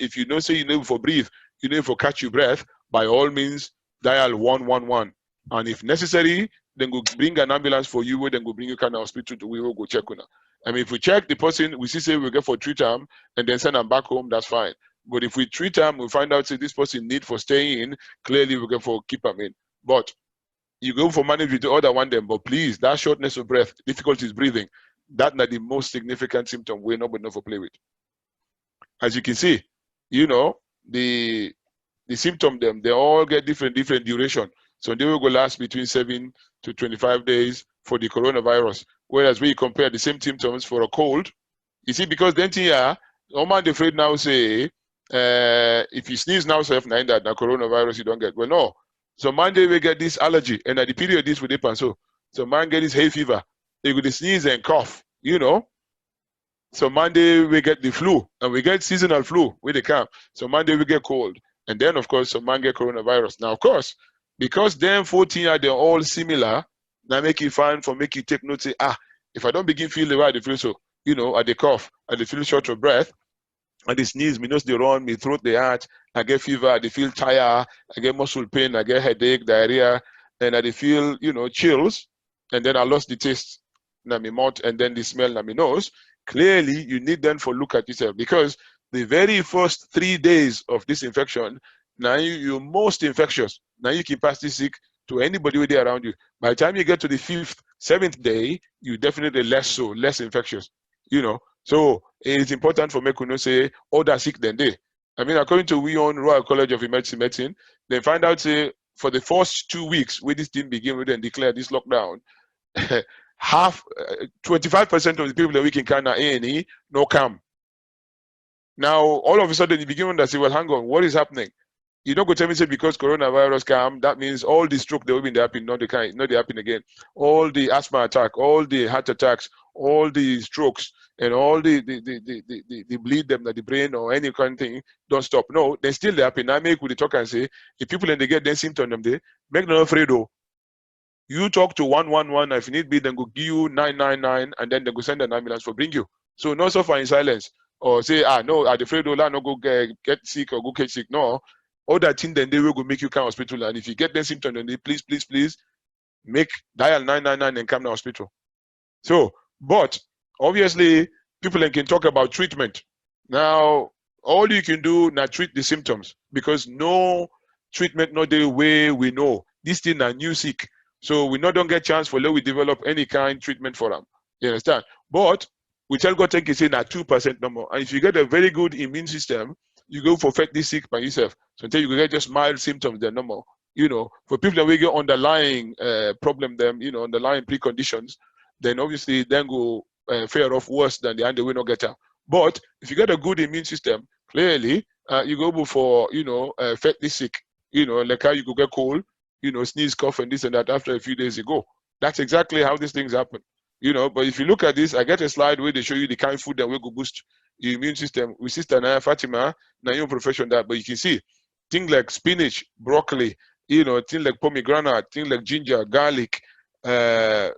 if you don't say you know for breathe, you know for catch your breath, by all means dial 111, and if necessary, then go bring an ambulance for you, then go bring you kind of hospital to we will go check on her. I mean, if we check the person, we see say we get for treat them and then send them back home, that's fine. But if we treat them, we find out say this person need for staying in, clearly we get for keep them in. But you go for manage with the other one them, but please, that shortness of breath, difficulties breathing, that's not the most significant symptom we're not going to play with. As you can see, you know, the symptom them, they all get different duration. So they will go last between 7 to 25 days for the coronavirus. Whereas we compare the same symptoms for a cold, you see, because then here, no man afraid now say, if you sneeze now, self nine that now coronavirus you don't get. Well, no. So man they will get this allergy, and at the period this will depend. So man get this hay fever, they go to sneeze and cough, you know. So Monday we get the flu, and we get seasonal flu where they come. So Monday we get cold, and then of course some man get coronavirus. Now of course, because them 14 are they're all similar, now make it fine for make you take note. Say, if I don't begin feel the way I feel, so you know, I the cough, I the feel short of breath, I the sneeze, me nose they run, me throat they hurt, I get fever, I they feel tired, I get muscle pain, I get headache, diarrhea, and I they feel, you know, chills, and then I lost the taste na me mouth, and then the smell na me nose. Clearly, you need then for look at yourself, because the very first 3 days of this infection, now you're most infectious. Now you can pass this sick to anybody with there around you. By the time you get to the 5th, 7th day, you definitely less infectious. You know, so it's important for me to say other sick than they. I mean, according to we on Royal College of Emergency Medicine, they find out say for the first 2 weeks where this thing begin, we then declare this lockdown. 25% of the people that we can kind of A&E no come. Now all of a sudden you begin to say, well, hang on, what is happening? You don't go tell me say because coronavirus come, that means all the stroke that will be happen, not they happen again. All the asthma attack, all the heart attacks, all the strokes, and all the bleed them that the brain or any kind of thing don't stop. No, they still happen. I make with the talk and say, if people and they get their symptoms them, they make no afraid though. You talk to 111, if you need be, then go give you 999, and then they go send an ambulance for bring you. So no suffer in silence or say, no, I'm afraid no go get sick or go get sick. No, all that thing then they will go make you come to hospital. And if you get the symptom, then they please make dial 999 and come to hospital. So, but obviously people can talk about treatment. Now, all you can do now treat the symptoms, because no treatment not the way we know. This thing are new sick. So we not don't get chance for let we develop any kind of treatment for them. You understand? But we tell God take say na 2% number. And if you get a very good immune system, you go for fight this sick by yourself. So until you get just mild symptoms, then no more. You know, for people that we get underlying problem, them, you know, underlying preconditions, then obviously then go fare off worse than the end we not get out. But if you get a good immune system, clearly you go for, you know, fight this sick. You know, like how you go get cold, you know, sneeze, cough, and this and that after a few days ago. That's exactly how these things happen. You know, but if you look at this, I get a slide where they show you the kind of food that will go boost your immune system. With Sister Naya Fatima, now your profession that, but you can see things like spinach, broccoli, you know, things like pomegranate, things like ginger, garlic, low-fat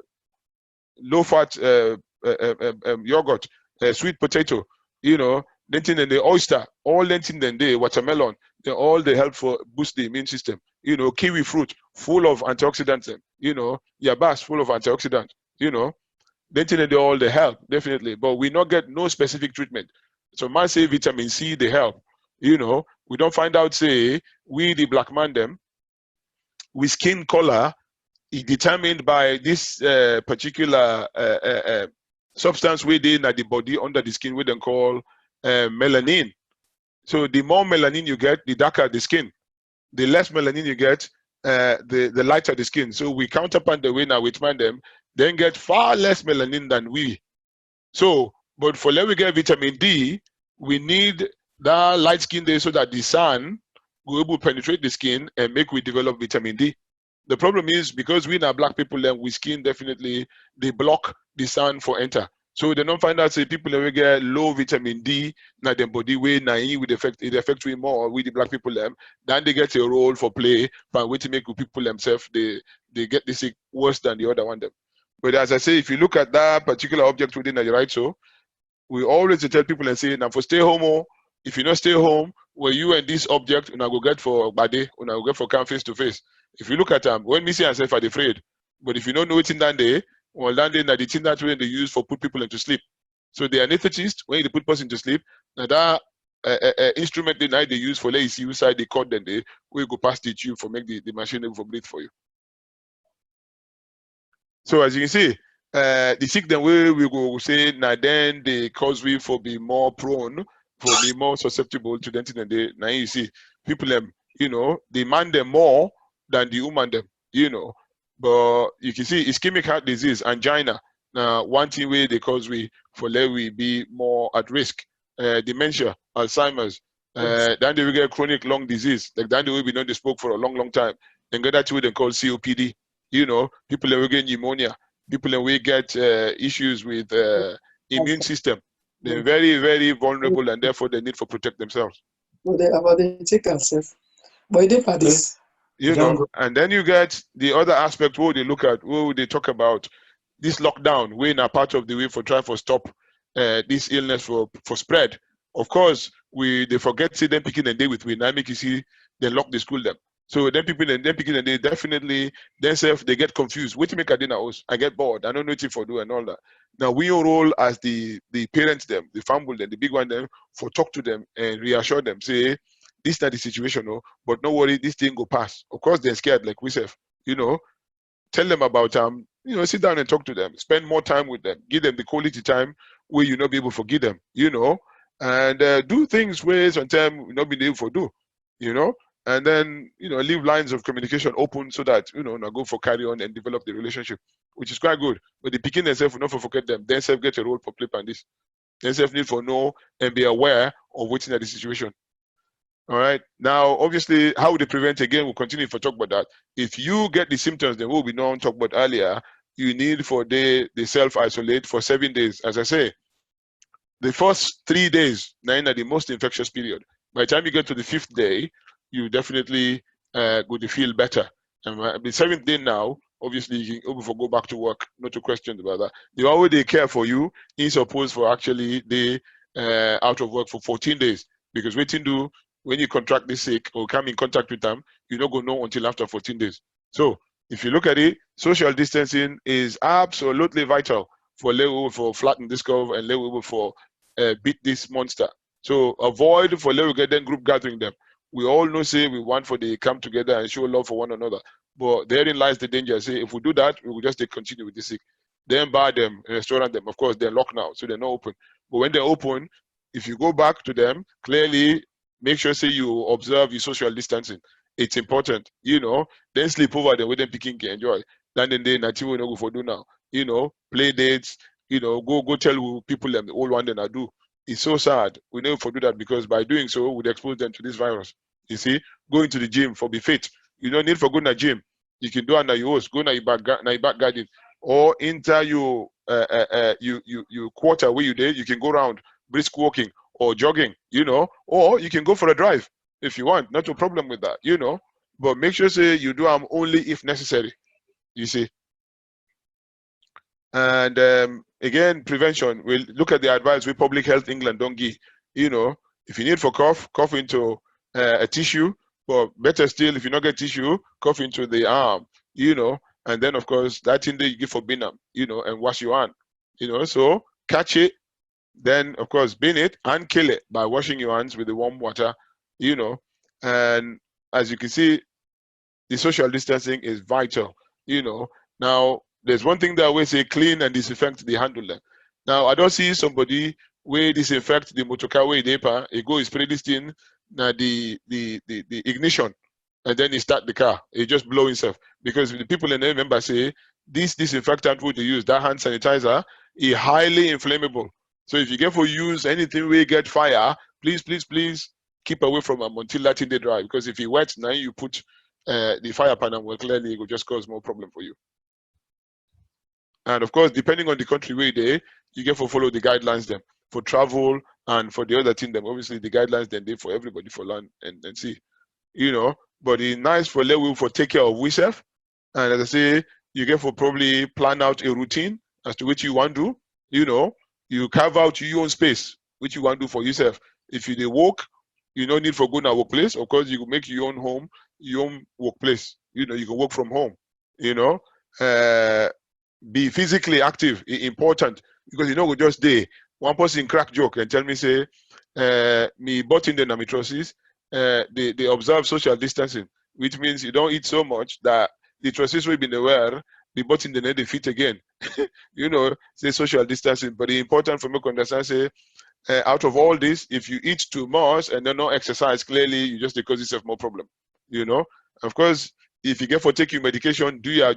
yogurt, sweet potato, you know, then and the oyster, all then and the watermelon, they help for boost the immune system. You know, kiwi fruit full of antioxidants, you know, yabas full of antioxidants, you know, then they all they help, definitely. But we not get no specific treatment. So man say vitamin C, they help. You know, we don't find out, say, we the black man them, with skin color is determined by this particular substance within at the body under the skin, we then call melanin. So the more melanin you get, the darker the skin. The less melanin you get, the lighter the skin. So we counterpart the way now with man them, then get far less melanin than we. So, but for let we get vitamin D, we need that light skin there so that the sun will able to penetrate the skin and make we develop vitamin D. The problem is because we now black people and we skin definitely they block the sun for enter. So they don't find out say people that we get low vitamin D now their body way naive with it affect we more with the black people them, then they get a role for play by way to make people themselves they get this sick worse than the other one them. But as I say, if you look at that particular object within the right, so we always tell people and say now for stay home, oh, if you not stay home, where you and this object una go get for body, una go get for come face to face. If you look at them, when me see myself, I'm afraid. But if you don't know it in that day, well, that day, now the thing that way they use for put people into sleep. So the anesthetist, when they put person to sleep, now that instrument they now they use for let you see inside the cord, then they will go past the tube for make the machine able to breathe for you. So as you can see, the sick then we go say now then they cause we for be more prone, for be more susceptible to the thing. They now you see people them, you know, they man them more than the human them, you know. But you can see ischemic heart disease, angina. Now one thing way they cause we for let we be more at risk. Dementia, Alzheimer's. Then they will get chronic lung disease. Like then they will be known to smoke for a long time. Then get that way they call COPD. You know, people that will get pneumonia, people that will get issues with immune system. They're very vulnerable and therefore they need to protect themselves. But they take themselves. But they for this. You know, and then you get the other aspect where they look at, where they talk about this lockdown, we're in a part of the way for trying to stop this illness for spread. Of course, they forget see them picking a day with we now make you see they lock the school them. So then people and then picking and they definitely themselves they get confused. Wait to make a dinner house. I get bored. I don't know what for do and all that. Now we all role as the parents them, the family them, the big one them for talk to them and reassure them. Say this is not the situation, no, but no worry, this thing go pass. Of course they're scared like we say, you know. Tell them about you know, sit down and talk to them, spend more time with them, give them the quality time where you not be able to forgive them, you know, and do things where sometimes you not be able to do, you know. And then, you know, leave lines of communication open so that, you know, now go for carry on and develop the relationship, which is quite good. But the picking themselves will not forget them. They self get a role for play on this. They self need for know and be aware of what's in the situation. All right. Now, obviously, how they prevent again, we'll continue to talk about that. If you get the symptoms, then we'll be known talk about earlier, you need for they self-isolate for 7 days. As I say, the first 3 days, 9 are the most infectious period. By the time you get to the 5th day, you definitely go to feel better. And the 7th day now, obviously you can go back to work, not a question about that. The one way they care for you is supposed for actually they out of work for 14 days. Because waiting do when you contract this sick or come in contact with them, you're not going to know until after 14 days. So if you look at it, social distancing is absolutely vital for flatten this curve and for beat this monster. So avoid for get them group gathering them. We all know say we want for they come together and show love for one another. But therein lies the danger. Say if we do that, we will just continue with this sick. Then bar them, restaurant them. Of course, they're locked now, so they're not open. But when they're open, if you go back to them, clearly make sure say you observe your social distancing. It's important, you know. Then sleep over them with them picking can enjoy. Then they nothing we no go for do now. You know, play dates, you know, go tell people them the old one they not do. It's so sad. We never for do that because by doing so, we'd expose them to this virus. You see, going to the gym for be fit. You don't need for go to the gym. You can do under your house, go to your back garden, or enter your you quarter where you did. You can go around brisk walking or jogging, you know, or you can go for a drive if you want. Not a problem with that, you know. But make sure say you do them only if necessary. You see. And again, prevention. We'll look at the advice with Public Health England don't give. You know, if you need for cough into a tissue. But better still, if you not get tissue, cough into the arm. You know, and then of course that thing that you give for binam, you know, and wash your hand. You know, so catch it, then of course bin it and kill it by washing your hands with the warm water. You know, and as you can see, the social distancing is vital. You know, now there's one thing that we say: clean and disinfect the handle. Now I don't see somebody where disinfect the motor car way deeper, he go spray this thing, now the ignition, and then he start the car. He just blow himself. Because the people in the member say this disinfectant would use, that hand sanitizer, is highly inflammable. So if you get for use anything we get fire, please, please, please keep away from them until that thing they dry. Because if it wet, now you put the fire panel, well, clearly it will just cause more problem for you. And of course, depending on the country where they, you get to follow the guidelines them for travel and for the other thing them. Obviously, the guidelines then they for everybody for learn and see, you know. But it's nice for level for take care of yourself. And as I say, you get for probably plan out a routine as to which you want to do. You know, you carve out your own space which you want to do for yourself. If you work, you no need for go to workplace. Of course, you can make your own home, your own workplace. You know, you can work from home. You know. Be physically active important because you know we just day one person crack joke and tell me say me bought in the nitrosis they observe social distancing, which means you don't eat so much that the trosis will be aware the button the net they fit again. You know, say social distancing, but the important for me to understand say out of all this, if you eat too much and then not exercise, clearly you just cause yourself more problem. You know, of course, if you get for taking medication, do ya.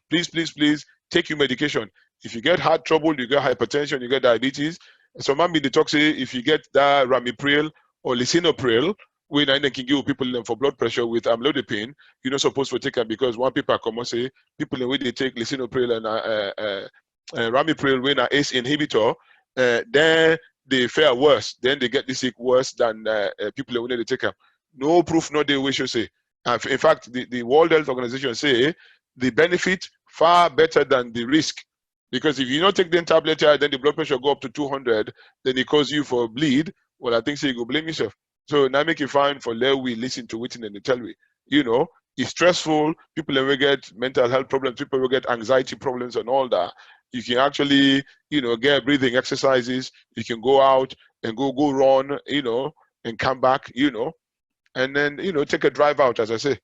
Please, please, please take your medication. If you get heart trouble, you get hypertension, you get diabetes. So maybe the talk say if you get that ramipril or lisinopril, when I can give people for blood pressure with amlodipine, you're not supposed to take them because one people come and say people when they take lisinopril and ramipril when an ACE inhibitor, then they fare worse. Then they get this sick worse than people when they take them. No proof, no they wish to say. In fact, the World Health Organization say the benefit far better than the risk. Because if you don't take the tablet here, then the blood pressure go up to 200, then it cause you for bleed. Well, I think so you go blame yourself. So now make it fine for let we listen to it and they tell we. You know, it's stressful. People will get mental health problems. People will get anxiety problems and all that. You can actually, you know, get breathing exercises. You can go out and go run, you know, and come back, you know, and then, you know, take a drive out, as I say.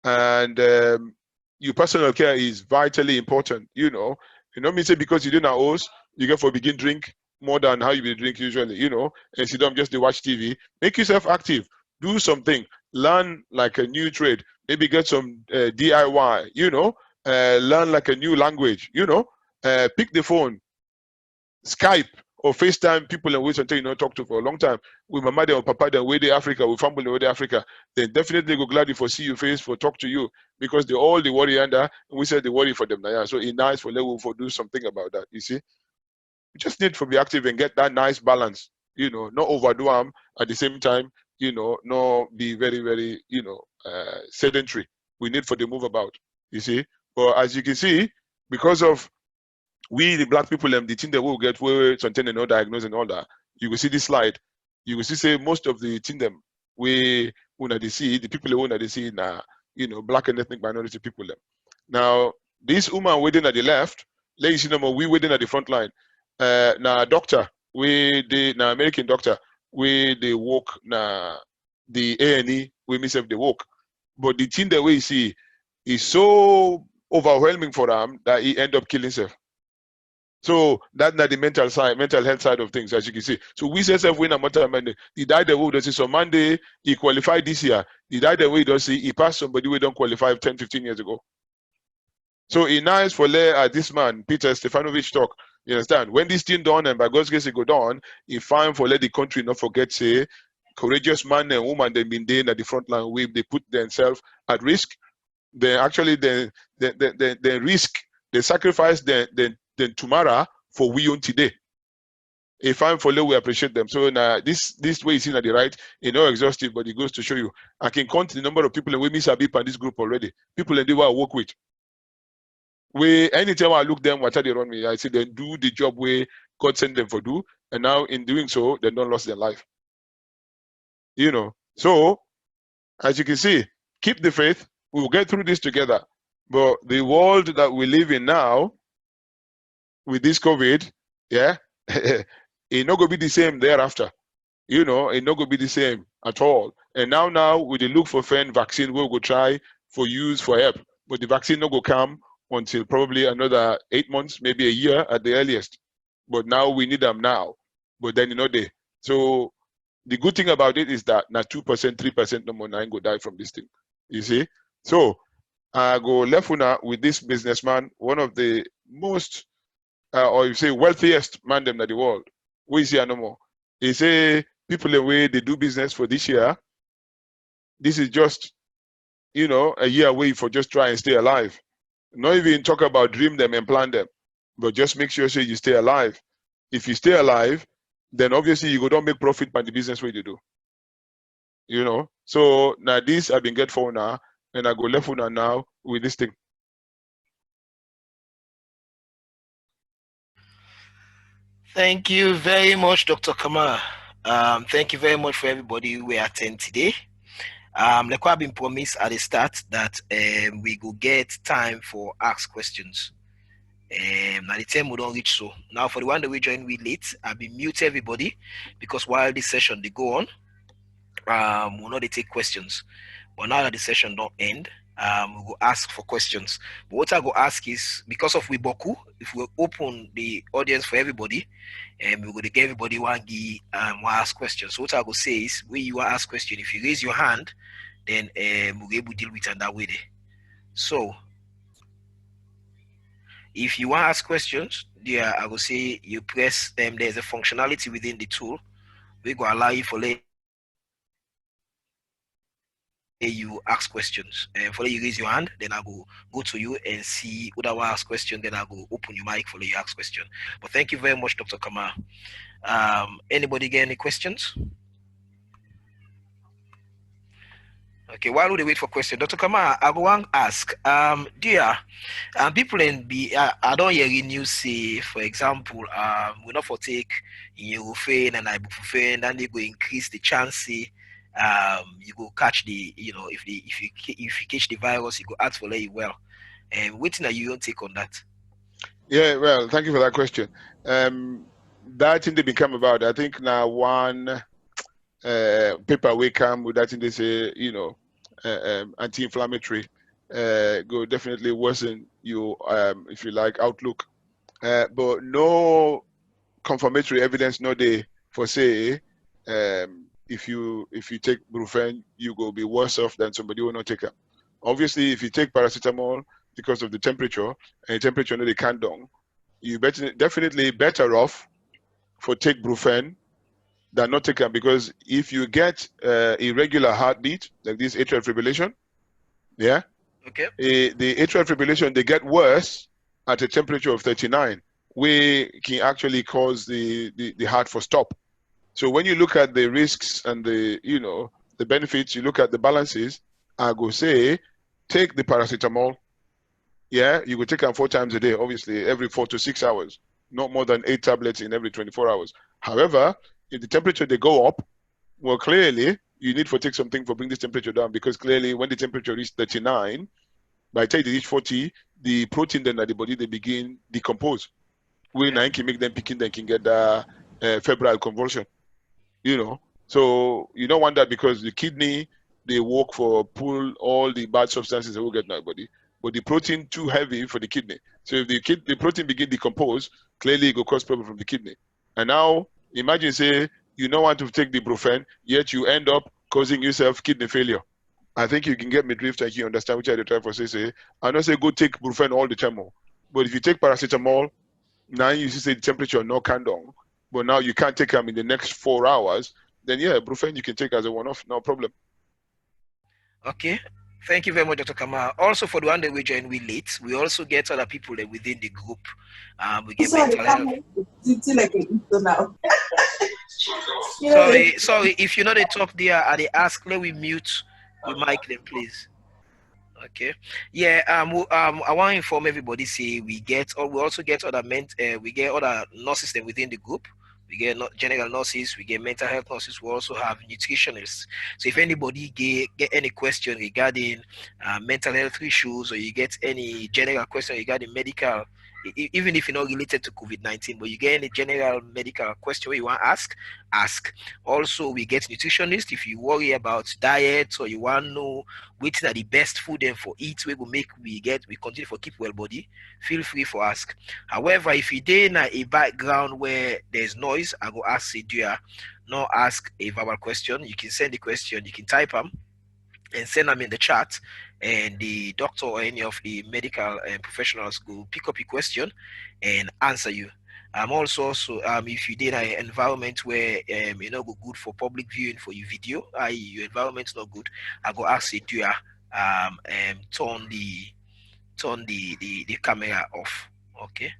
And your personal care is vitally important, you know. You know me say because you do not host, you get for begin drink more than how you will drink usually, you know, and sit down just to watch TV. Make yourself active. Do something. Learn like a new trade. Maybe get some DIY, you know. Learn like a new language, you know. Pick the phone. Skype or FaceTime people and wait until you not talk to for a long time. With my mother or papa, then way they Africa, with family way they Africa, then definitely go glad if I see your face for talk to you because they all the worry under and we said the worry for them now. Yeah. So it's nice for level for do something about that. You see, you just need to be active and get that nice balance. You know, not overdo them at the same time. You know, not be very, very, you know, sedentary. We need for the move about. You see, but as you can see, because of we the black people the thing that will get where something and no diagnose and all that. You will see this slide. You will see say most of the thing them we when they see the people who they see now, you know, black and ethnic minority people them. Now this woman waiting at the left, let you see no more we waiting at the front line. Now doctor, we the now American doctor, we they walk now the A&E, we miss if they walk. But the thing that we see is so overwhelming for them that he end up killing himself. So that's not the mental health side of things, as you can see. So we say when a matter Monday, he died the way does see so Monday, he qualified this year. He died the way does see he passed somebody who don't qualify 10, 15 years ago. So it's nice for this man, Peter Stefanovic talk. You understand? When this thing done and by God's grace it go down, he fine for let the country not forget say courageous man and woman they been there at the front line where they put themselves at risk. They actually they risk, they sacrifice then tomorrow for we own today. If I'm for we appreciate them. So now this way is seen at the right, it's not exhaustive, but it goes to show you. I can count the number of people that we miss a bit on this group already. People that they will work with. We anytime I look them, what they run me, I say they do the job where God sent them for do, and now in doing so, they don't lost their life. You know. So as you can see, keep the faith. We will get through this together. But the world that we live in now, with this COVID, yeah, it not gonna be the same thereafter. You know, it not gonna be the same at all. And now we dey look for vaccine, we'll go try for use for help. But the vaccine not go come until probably another 8 months, maybe a year at the earliest. But now we need them now. But then they. So the good thing about it is that now 2%, 3% no more nine go die from this thing. You see? So I go left with this businessman, one of the most or you say wealthiest man them in the world. We see no more. He say people the way they do business for this year. This is just a year away for just try and stay alive. Not even talk about dream them and plan them, but just make sure you stay alive. If you stay alive, then obviously you go don't make profit by the business way you do. So now this I've been get for now, and I go left for now with this thing. Thank you very much, Dr. Kamar. Thank you very much for everybody who attend today. Like I've been promised at the start that we go get time for ask questions. Now the time we don't reach so. Now for the one that we join with late, I'll be mute everybody because while this session they go on, we'll not they take questions. But now that the session don't end, we will ask for questions. But what I go ask is because of Wiboku, if we open the audience for everybody, and we're going to give everybody one ask questions. So what I go say is when you ask question, if you raise your hand, then we'll be able to deal with it that way. So if you want to ask questions, yeah, I will say you press there's a functionality within the tool. We go allow you for you ask questions, and for you raise your hand, then I will go to you and see who that will ask question, then I will open your mic for you ask question. But thank you very much, Dr. Kamar. Anybody get any questions? Okay, while we wait for question, Dr. Kamar, I go and ask, dear, people in I don't hear news say, for example, we not for take ibuprofen and ibuprofen, and they go increase the chance, you go catch the, if you catch the virus, you go act for you well. And waiting that you don't take on that. Yeah, well, thank you for that question. That thing they become about, I think now one paper we come with that thing they say, anti-inflammatory, go definitely worsen your, if you like, outlook. But no confirmatory evidence, no day for say, if you take brufen, you go be worse off than somebody who will not take it. Obviously, if you take paracetamol because of the temperature, and the temperature no they can't down, you definitely better off for take brufen than not take them, because if you get irregular heartbeat, like this atrial fibrillation, yeah, okay, the atrial fibrillation, they get worse at a temperature of 39, we can actually cause the heart for stop. So when you look at the risks and the the benefits, you look at the balances, I go say take the paracetamol. Yeah, you will take them 4 times a day, obviously every 4 to 6 hours, not more than 8 tablets in every 24 hours. However, if the temperature they go up, well, clearly you need to take something for bring this temperature down, because clearly when the temperature reaches 39, by the time they reach 40, the protein then at the body they begin decompose. When I can make them picking, they can get the febrile convulsion. So you don't want that, because the kidney they work for pull all the bad substances that will get in our body, but the protein too heavy for the kidney. So if the protein begin decompose, clearly it will cause problem from the kidney. And now imagine say you don't want to take the brufen, yet you end up causing yourself kidney failure. I think you can get me drift and you understand which I try for say. I don't say go take brufen all the time, but if you take paracetamol, now you see the temperature no can down, but now you can't take them in the next 4 hours, then yeah, brufen you can take as a one-off, no problem. Okay. Thank you very much, Dr. Kamar. Also, for the one that we join we late, we also get other people that within the group. We get mental health. Sorry. If you know they talk there, they ask, let we mute the mic then, please. Okay. Yeah. I want to inform everybody. Say we also get other we get other nurses then within the group. We get general nurses, we get mental health nurses, we also have nutritionists. So if anybody get any question regarding mental health issues, or you get any general question regarding medical even if you're not related to COVID-19, but you get any general medical question you want to ask. Also, we get nutritionists. If you worry about diet or you want to know which are the best food and for eat, we will make we continue for keep well body. Feel free for ask. However, if you in a background where there's noise, I go ask Sidia, not ask a verbal question. You can send the question, you can type them and send them in the chat, and the doctor or any of the medical professionals will pick up your question and answer you. Also, if you did an environment where you know go good for public viewing for your video, i.e. your environment's not good, I go ask you to turn the camera off. Okay.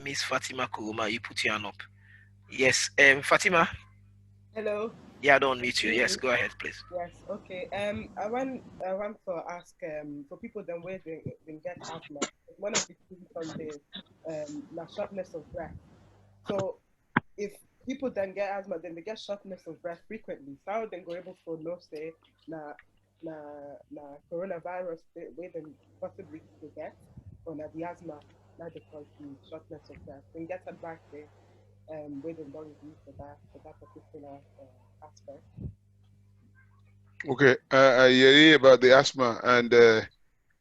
Miss Fatima Kuruma, you put your hand up. Yes, Fatima. Hello. Yeah, I don't meet you. Yes, go ahead, please. Yes, okay. I want to ask for people then where they get asthma. One of the symptoms is the shortness of breath. So if people then get asthma, then they get shortness of breath frequently. So how then go able to know say na coronavirus where then possibly to get or na the asthma, not because the shortness of breath. Then get advice there where they don't use for that particular aspect. Okay, I hear about the asthma and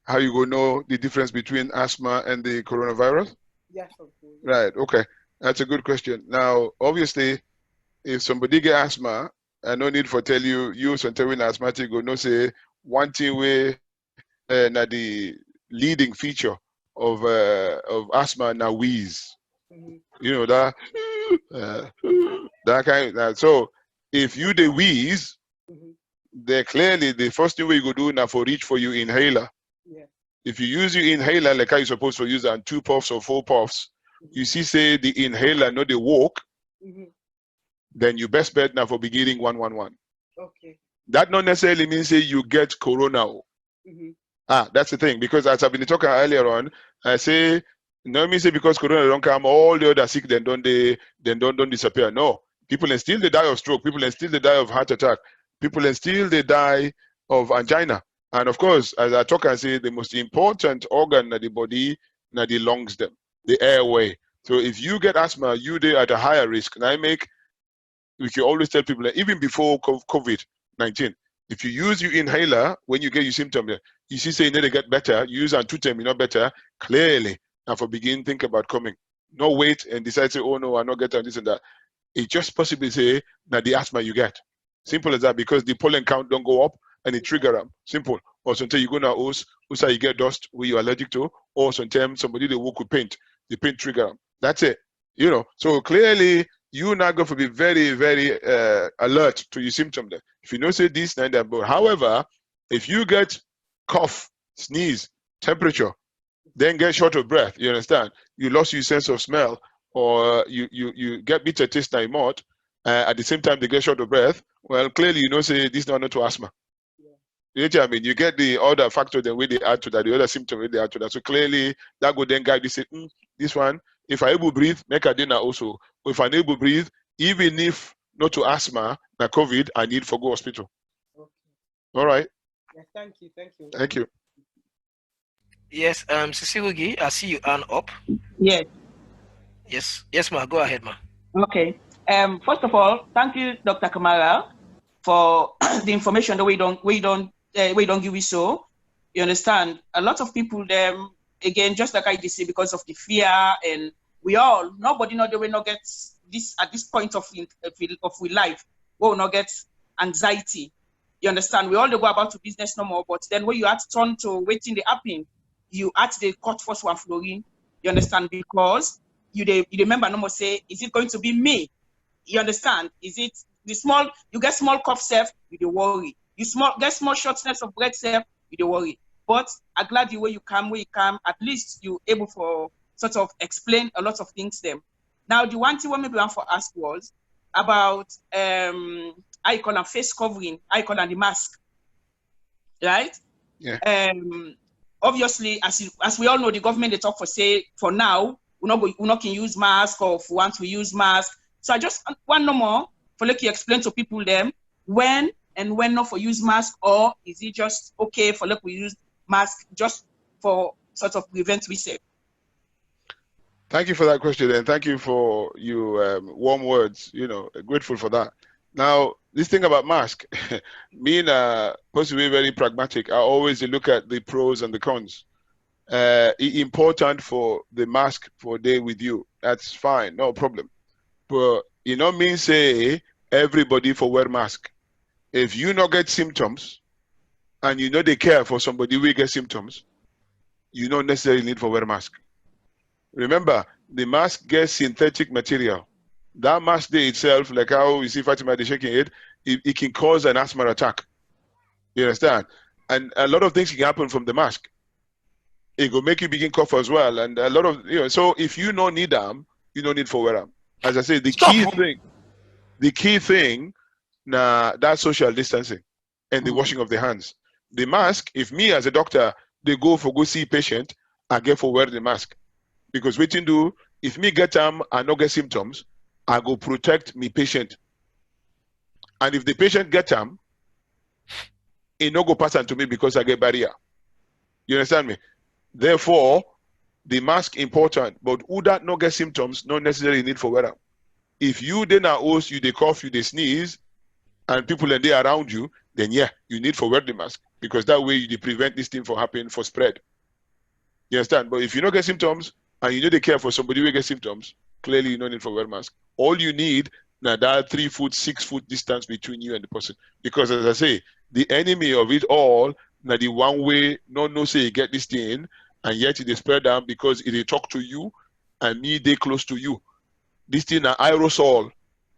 how you go know the difference between asthma and the coronavirus? Yes, okay. Right, okay. That's a good question. Now, obviously, if somebody get asthma, no need for tell you something asthmatic go no say one thing way na the leading feature of asthma now wheeze. Mm-hmm. You know that that kind of, so if you the wheeze, Mm-hmm. then clearly the first thing we go do now for reach for your inhaler. Yeah. If you use your inhaler like how you supposed to use it, and 2 puffs or 4 puffs, you see say the inhaler not the walk, then you best bet now for beginning 111. Okay. That not necessarily means say you get corona. That's the thing, because as I've been talking earlier on, I say no mean say because corona don't come, all the other sick then don't disappear. No, people and still they die of stroke, people and still they die of heart attack, people and still they die of angina. And of course, as I talk and say, the most important organ in the body, na the lungs, them, the airway. So if you get asthma, you they at a higher risk. And we can always tell people that even before COVID-19, if you use your inhaler when you get your symptom, you see say you need to get better, you use and 2 times, you're not better, clearly, and for begin think about coming. No wait and decide say, oh no, I'm not getting this and that. It just possibly say that the asthma you get. Simple as that, because the pollen count don't go up and it trigger them. Simple. Or sometimes you go now also you get dust where you're allergic to, or sometimes somebody they work with paint, the paint trigger them. That's it. You know, so clearly you're not going to be very, very alert to your symptom there. If you know say this, then that. But however, if you get cough, sneeze, temperature, then get short of breath, you understand? You lost your sense of smell, or you get bitter taste in your mouth, at the same time they get short of breath, well, clearly you know say this is not to asthma. You know what I mean? You get the other factor the way they add to that, the other symptom way they add to that. So clearly that would then guide you say, this one, if I able breathe, make a dinner also. If I able breathe, even if not to asthma, na COVID, I need for go hospital. Okay. All right. Yeah, thank you. Thank you. Yes, Sisirugi, I see you hand up. Yes. Yes, ma. Go ahead, ma. Okay. First of all, thank you, Dr. Kamara, for the information that we don't give you so. You understand? A lot of people, again, just like I did say, because of the fear, and nobody know they will not get this at this point of we life. We will not get anxiety. You understand? We all go about to business no more, but then when you had to turn to waiting the happen, you had to cut first one flooring. You understand? Because you remember no more say, is it going to be me? You understand? Is it the small, you get small cough self, you don't worry. You get small shortness of breath self, you don't worry. But I'm glad the way you come, at least you able for sort of explain a lot of things them. Now, the one thing what maybe want for ask was about I call them face covering, I call them the mask. Right? Yeah. Obviously, as we all know, the government they talk for now, we not can use mask, or if we want to use mask. So I just want no more for like you explain to people them when not for use mask, or is it just okay for like we use mask just for sort of prevent research? Thank you for that question, and thank you for your warm words. You know, grateful for that. Now, this thing about mask, being supposed to be very pragmatic, I always look at the pros and the cons. Important for the mask for day with you. That's fine, no problem. But you know, mean say everybody for wear mask. If you not get symptoms, and you know they care for somebody who get symptoms, you don't necessarily need for wear mask. Remember, the mask gets synthetic material. That mask day itself, like how you see Fatima shaking it, it can cause an asthma attack. You understand? And a lot of things can happen from the mask. It will make you begin cough as well. And a lot of, you know, so if you don't need them, you don't need for wear them. As I say, the key thing, that's social distancing and the washing of the hands. The mask, if me as a doctor, they go see patient, I get for wear the mask. Because waiting do, if me get them and not get symptoms, I go protect me patient. And if the patient get them, it no go pass on to me because I get barrier. You understand me? Therefore, the mask important, but who that no get symptoms, not necessarily need for wear them. If you then are host, you they cough, you they sneeze, and people and they around you, then yeah, you need for wear the mask. Because that way you prevent this thing from happening for spread. You understand? But if you don't get symptoms, and you know they care for somebody who gets symptoms, clearly you don't need for wear mask. All you need now that 3 foot, 6 foot distance between you and the person. Because as I say, the enemy of it all, now the one way, no say you get this thing, and yet they spread them because they talk to you, and me they close to you. This thing are aerosol,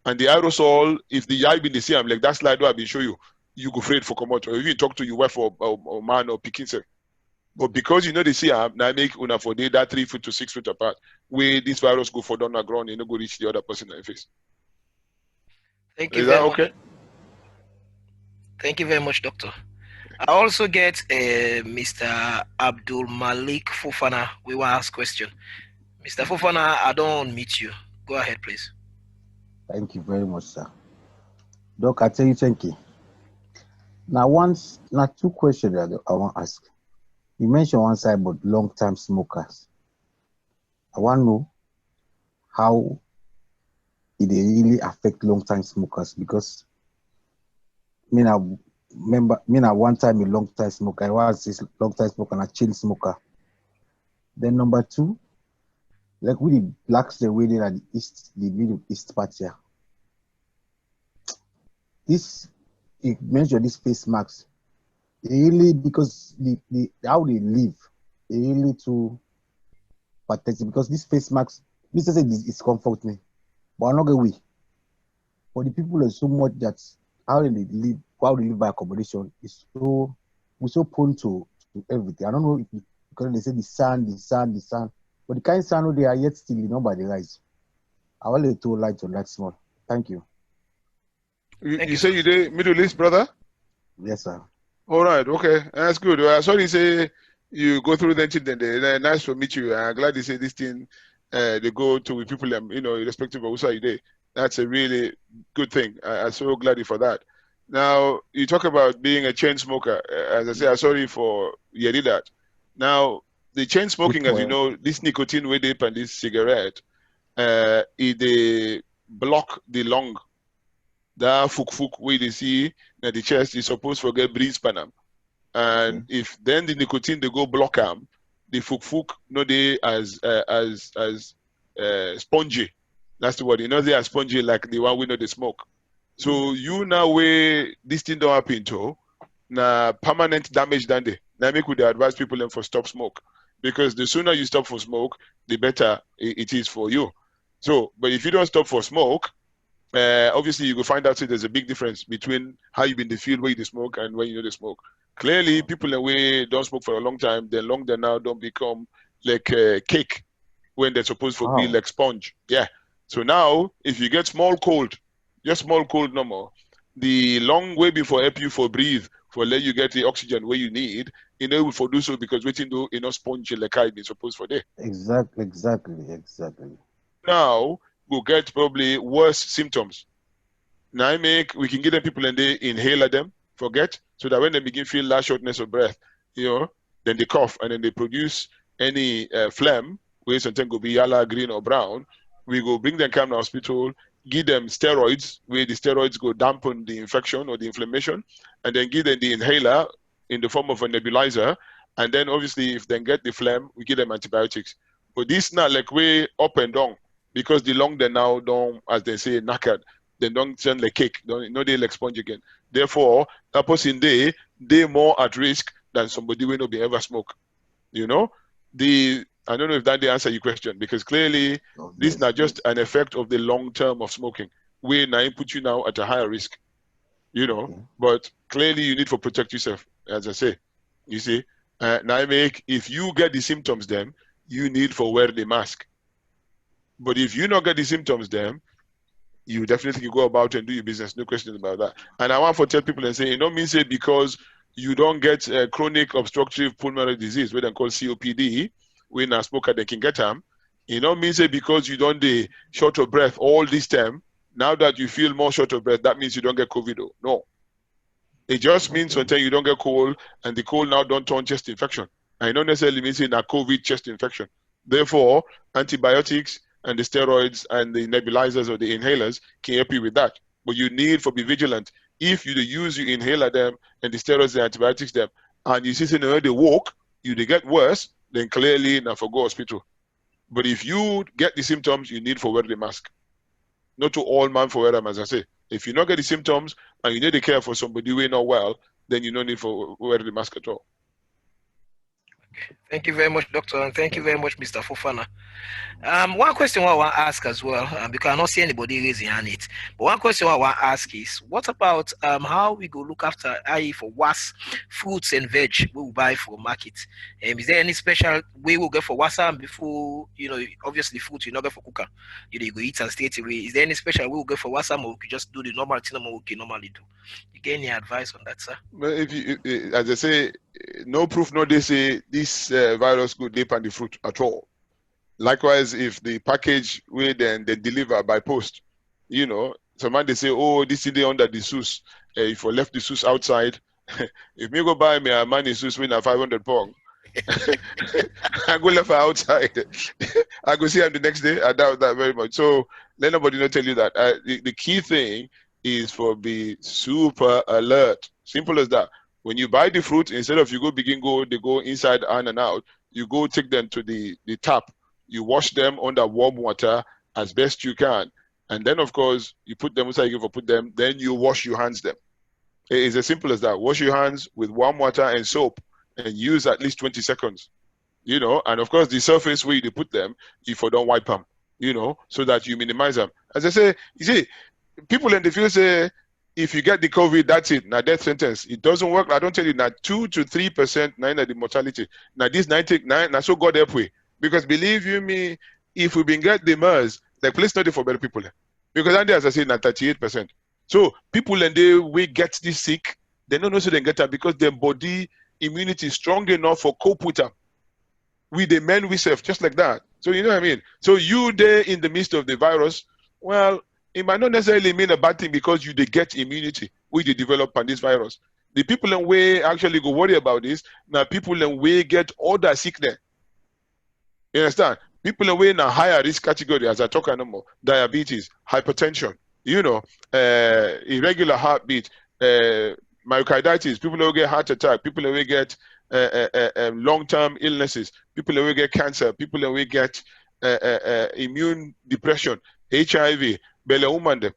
and the aerosol, if the eye been the same, like that slide where I been show you, you go afraid for come out, or if you talk to your wife or man or picking say. But because you know they see now make una for day that 3 foot to 6 foot apart, where this virus go for down the ground, you know go reach the other person in the face. Thank you Is very that much. okay? Thank you very much, Doctor. I also get Mr. Abdul Malik Fofana. We will ask question. Mr. Fofana, I don't meet you. Go ahead, please. Thank you very much, sir. Doc, I tell you, thank you. Now, two questions that I want to ask. You mentioned one side about long-term smokers. I want to know how it really affect long-time smokers, because me now one time a long-time smoker, I was this long-time smoker and a chain smoker. Then number two, like we the blacks the way at the Middle East part here. This you mentioned this face masks. Really, because the how they live, really too pathetic. Because this face masks, Mr. said it's comfort me, but I'm not going way. For the people, there's so much that how they live by accommodation is we're so prone to everything. I don't know if because they say the sun, but the kind of sun they are yet still by the rise. I will let you light on that small. Thank you. You say you did Middle East, brother? Yes, sir. All right, okay, that's good. Sorry, say you go through that. Then nice to meet you. I'm glad you say this thing. They go to with people, you know, irrespective of who side they. That's a really good thing. I'm so glad for that. Now you talk about being a chain smoker. As I say, I'm sorry for hearing that. Now the chain smoking, as you know, this nicotine way deep and this cigarette, they block the lung. That fuk way they see that the chest is supposed to get breeze panam. And if then the nicotine they go block them, the fuk no they as spongy. That's the word. You know they are spongy like the one we know they smoke. So you now where this thing don't happen to na permanent damage than they. Now make would advise people them for stop smoke. Because the sooner you stop for smoke, the better it is for you. So, but if you don't stop for smoke, obviously you will find out that there's a big difference between how you've been in the field where you smoke and when you know they smoke. Clearly, people away don't smoke for a long time, then long they now don't become like cake when they're supposed to be like sponge. Yeah. So now, if you get small cold, just small cold no more, the long way before help you for breathe, for let you get the oxygen where you need, you know, for do so because waiting do you know sponge like I been supposed for there. Exactly. Now we'll get probably worse symptoms. Now we can give them people and they inhale at them, forget, so that when they begin feel last shortness of breath, you know, then they cough and then they produce any phlegm, where something go be yellow, green, or brown, we go bring them come to hospital, give them steroids, where the steroids go dampen the infection or the inflammation, and then give them the inhaler in the form of a nebulizer. And then obviously, if they get the phlegm, we give them antibiotics. But this not like way up and down, because the lung they now don't, as they say, knackered. They don't turn like cake. No, they like sponge again. Therefore, that person they more at risk than somebody will not be ever smoke. You know, I don't know if that answer your question, because clearly this is not just an effect of the long term of smoking. We now put you now at a higher risk. You know, but clearly you need to protect yourself, as I say. You see, now if you get the symptoms, then you need for wear the mask. But if you not get the symptoms, then you definitely can go about and do your business. No question about that. And I want to tell people and say, it don't mean say because you don't get chronic obstructive pulmonary disease, what they call COPD, when a smoker they can get them. It don't mean say because you don't short of breath all this time. Now that you feel more short of breath, that means you don't get COVID. No. It just means sometimes you don't get cold, and the cold now don't turn chest infection. And it don't necessarily mean saying a COVID chest infection. Therefore, antibiotics and the steroids and the nebulizers or the inhalers can help you with that. But you need to be vigilant. If you use your inhaler them and the steroids and antibiotics them, and you see they walk, they get worse, then clearly now for go hospital. But if you get the symptoms, you need to wear the mask. Not to all man for wear them, as I say. If you not get the symptoms and you need to care for somebody who ain't not well, then you don't need to wear the mask at all. Thank you very much, Doctor, and thank you very much, Mr. Fofana. One question I want to ask as well, because I don't see anybody raising hand it. But one question I want to ask is, what about how we go look after for was fruits and veg we will buy for market? Is there any special way we'll get for wasa before obviously fruit you not get for cooker? You go eat and straight away. Is there any special way we'll get for wasa, or we could just do the normal thing we can normally do? You get any advice on that, sir? Well, if as I say, no proof, no they say this virus could dip on the fruit at all. Likewise, if the package we then they deliver by post, somebody they say, oh, this is under the SUS. If I left the SUS outside, if me go buy me a money SUS win a 500 pound, I go left her outside. I go see him the next day. I doubt that very much. So let nobody not tell you that. The key thing is for be super alert. Simple as that. When you buy the fruit, instead of you go they go inside and out. You go take them to the tap. You wash them under warm water as best you can. And then, of course, you put them inside, then you wash your hands them. It is as simple as that. Wash your hands with warm water and soap and use at least 20 seconds. And of course, the surface where you put them, if you don't wipe them, so that you minimize them. As I say, you see, people in the field say, if you get the COVID, that's it. Now, death sentence. It doesn't work. I don't tell you, now 2 to 3%, the mortality. Now, this 99, now so God help we. Because believe you me, if we been get the MERS, like please not for better people. Because as I said, now 38%. So people and we get this sick, they don't know so they get that because their body immunity is strong enough for cope with them. We the men we serve, just like that. So you know what I mean? So you there in the midst of the virus, well, it might not necessarily mean a bad thing because you they get immunity, we they develop on this virus. The people in way actually go worry about this. Now people in way get other sickness. You understand? People away in a higher risk category, as I talk about diabetes, hypertension, irregular heartbeat, myocarditis, people who get heart attack, people who get long-term illnesses, people who get cancer, people who get immune depression, HIV, woman,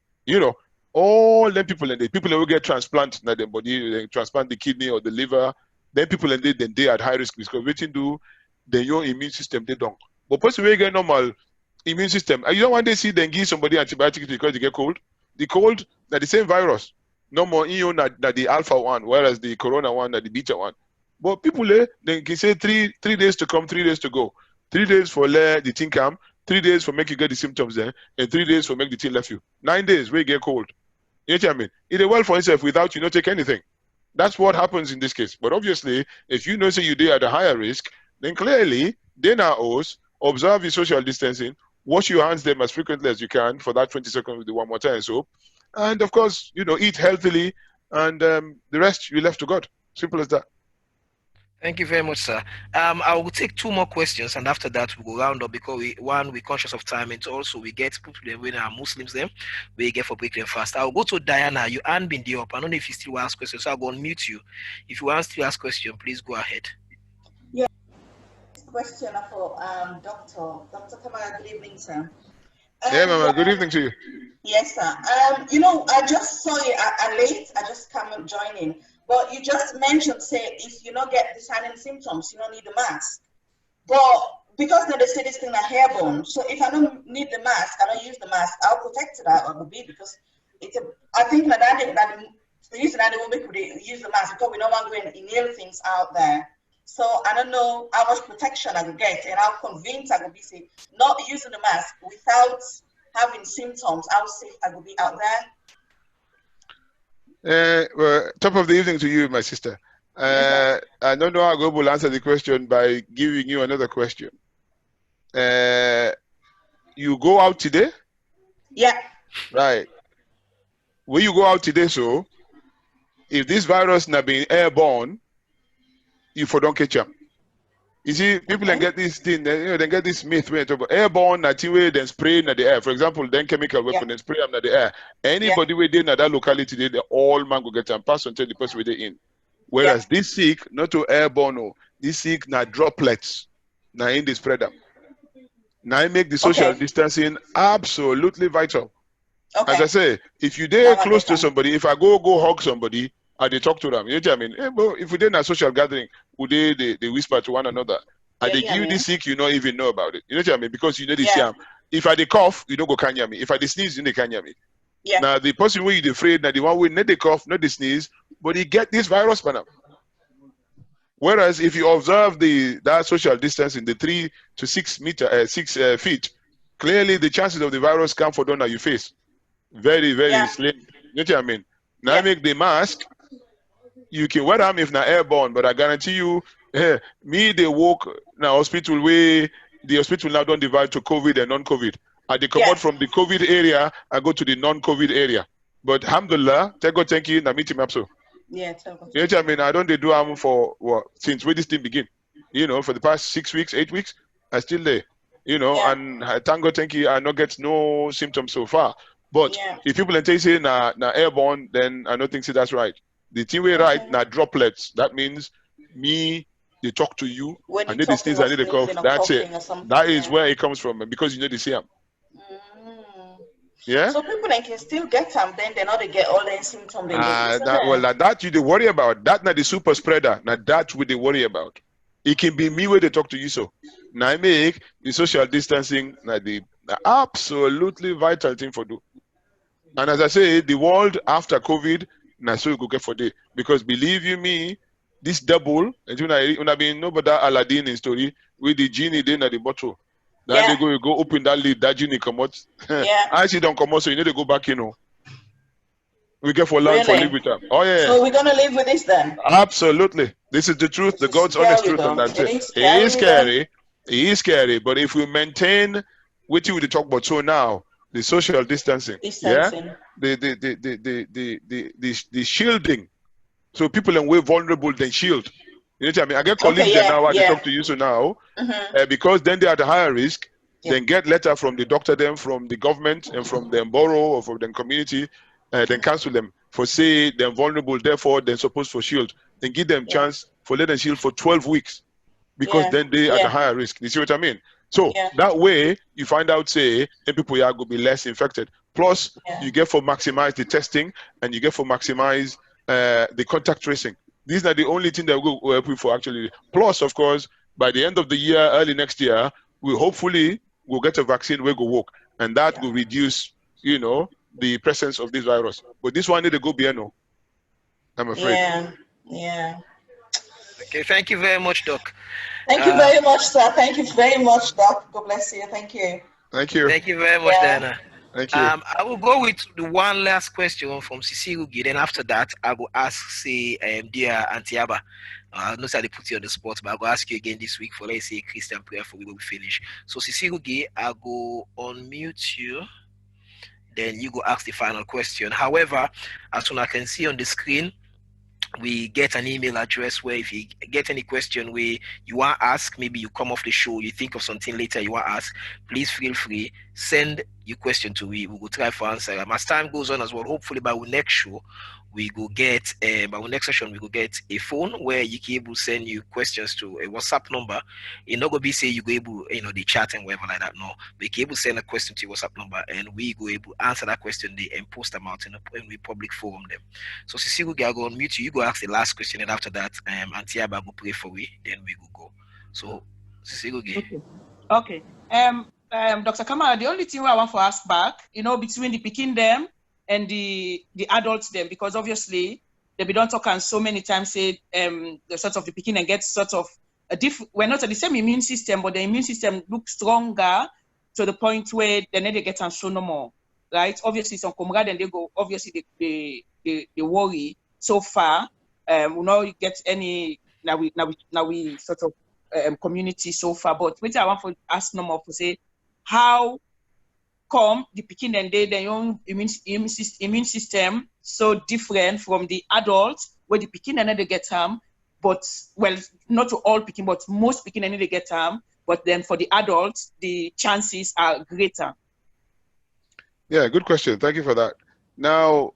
all them people and people who get transplant in their body, they transplant the kidney or the liver, then people and they at high risk because waiting do then your immune system they don't. But person will get normal immune system. You don't want to see them give somebody antibiotics because they get cold. The cold, that the same virus. No more that the alpha one, whereas the corona one, that the beta one. But people they can say three days to come, 3 days to go. 3 days for the thing come, 3 days for make you get the symptoms there, and 3 days for make the thing left you. 9 days where you get cold. You know what I mean? It is well for yourself without you not take anything. That's what happens in this case. But obviously, if you know say you are at a higher risk, then clearly, they now observe your social distancing, wash your hands them as frequently as you can for that 20 seconds with the warm water and soap. And of course, eat healthily, and the rest you left to God. Simple as that. Thank you very much, sir. I will take 2 more questions, and after that we will round up because we're conscious of time, and also we get people when are Muslims them, we get for breaking fast. I'll go to Diana. You and been there up. I don't know if you still ask questions, so I'll go unmute you. If you want to ask question, please go ahead. Yeah. Question for Dr. Kamara. Good evening, sir. Yeah, Mama. Good evening to you. Yes, sir. I just saw you late. I just come joining. But you just mentioned, say, if you don't get the silent symptoms, you don't need the mask. But because they say this thing are airborne, so if I don't need the mask, I don't use the mask, I'll protect that or be because I think that the reason that they will make use the mask because we don't want to inhale things out there. So I don't know how much protection I will get, and how convinced I will be say not using the mask without having symptoms, how safe I will be out there. Well, top of the evening to you, my sister. I don't know how Gob will answer the question by giving you another question. You go out today? Yeah. Right. When you go out today, so if this virus not being airborne, you for don't catch them. You see, people can get this thing, they get this myth when talk about airborne, that way then spray in the air. For example, then chemical weapon and spray them in the air. Anybody within that locality, they all man go get and pass on to the person where they in. Whereas this sick, not to airborne, no, this sick na droplets, na in the spreader. Now I make the social distancing absolutely vital. As I say, if you dare close to somebody, if I go hug somebody, and they talk to them, you know what I mean? Hey, bro, if we did a social gathering, would they whisper to one another? And they give you the sick, you don't even know about it. You know what I mean? Because you know the sham. If I dey cough, you don't go kanya me. If I dey sneeze, you don't kanya me. Now the person who you afraid, now the one who not the cough, not the sneeze, but he get this virus by now. Whereas if you observe that social distance in the 3 to 6 feet, clearly the chances of the virus come for down you face. Very, very slim. You know what I mean? Now I make the mask. You can wear them if not airborne, but I guarantee you, me they walk now hospital where the hospital now don't divide to COVID and non-COVID. I they come out from the COVID area, I go to the non-COVID area. But alhamdulillah, thank you, na meet him up so. Yeah, you know what I mean? I don't they do them for since when this thing begin. You know, for the past 6 weeks, 8 weeks, I still there. You know, and thank you, I not get no symptoms so far. But if people are saying na airborne, then I don't think that's right. The thing we right now droplets. That means me, they talk to you, I need the sneeze, I need the cough. That's it. That is where it comes from, because you know the same. Yeah. So people can still get them, then they know they get all their symptoms. That you they worry about. That not the super spreader. Now that we they worry about. It can be me where they talk to you so. Now I make the social distancing the absolutely vital thing for do. And as I say, the world after COVID, now so you go get for day. Because believe you me, this double, and you know, been no but that Aladdin in story with the genie then at the bottle. Then they go open that lid, that genie come out. I see don't come out, so you need to go back, you know. We get for land for live with them. Oh yeah. So we're gonna live with this then? Absolutely. This is the truth, the God's honest truth, and that's it. It is scary. It is scary, but if we maintain what you would talk about so now, the social distancing. The shielding, so people are way vulnerable than shield. You know what I mean? I get colleagues now I talk to you so now, because then they are at a higher risk. Then get letter from the doctor, them from the government and from the borough or from the community, then cancel them for say they're vulnerable. Therefore, they're supposed for shield. Then give them chance for let them shield for 12 weeks, because then they are at a higher risk. You see what I mean? So that way you find out say and people are going to be less infected. Plus you get for maximize the testing, and you get for maximize the contact tracing. These are the only thing that we'll help you for actually. Plus, of course, by the end of the year, early next year, we hopefully will get a vaccine where go work, and that will reduce, you know, the presence of this virus. But this one need to go beyond. I'm afraid. Yeah. Okay, thank you very much, Doc. Thank you very much, sir. Thank you very much, Doc. God bless you. Thank you. Thank you. Thank you very much, Diana. Thank you. I will go with the one last question from Sisirugi. Then after that, I will ask, say, dear Antiaba. I know that they put you on the spot, but I will ask you again this week for, let's say, Christian prayer for we will finish. So Sisirugi, I go unmute you. Then you go ask the final question. However, as soon as I can see on the screen, we get an email address where if you get any question where you want to ask, maybe you come off the show, you think of something later you want to ask, please feel free, send your question to we will try for answer. As time goes on as well, hopefully by our next show, we go get by our next session we go get a phone where you can able send you questions to a WhatsApp number. It not gonna be say you go able the chat and whatever like that. No, we can able send a question to your WhatsApp number and we go able answer that question there and post them out in the public forum them. So Cecile, I go on mute you. You go ask the last question, and after that, Auntie Abba go pray for we. Then we go. So Cecile, okay. Dr. Kamara, the only thing I want to ask back, between the picking them and the adults them, because obviously they be don't talk and so many times say the sort of the picking and get sort of a we're not at the same immune system, but the immune system looks stronger to the point where they need to get and so no more, right? Obviously some comrade and they go, obviously they worry so far. We not get any now we sort of community so far, but what I want to ask no more to say how come the picking and their own immune system so different from the adults where the picking and they get harm, but well, not to all picking, but most picking and they get harm, but then for the adults the chances are greater. Yeah, good question. Thank you for that. Now,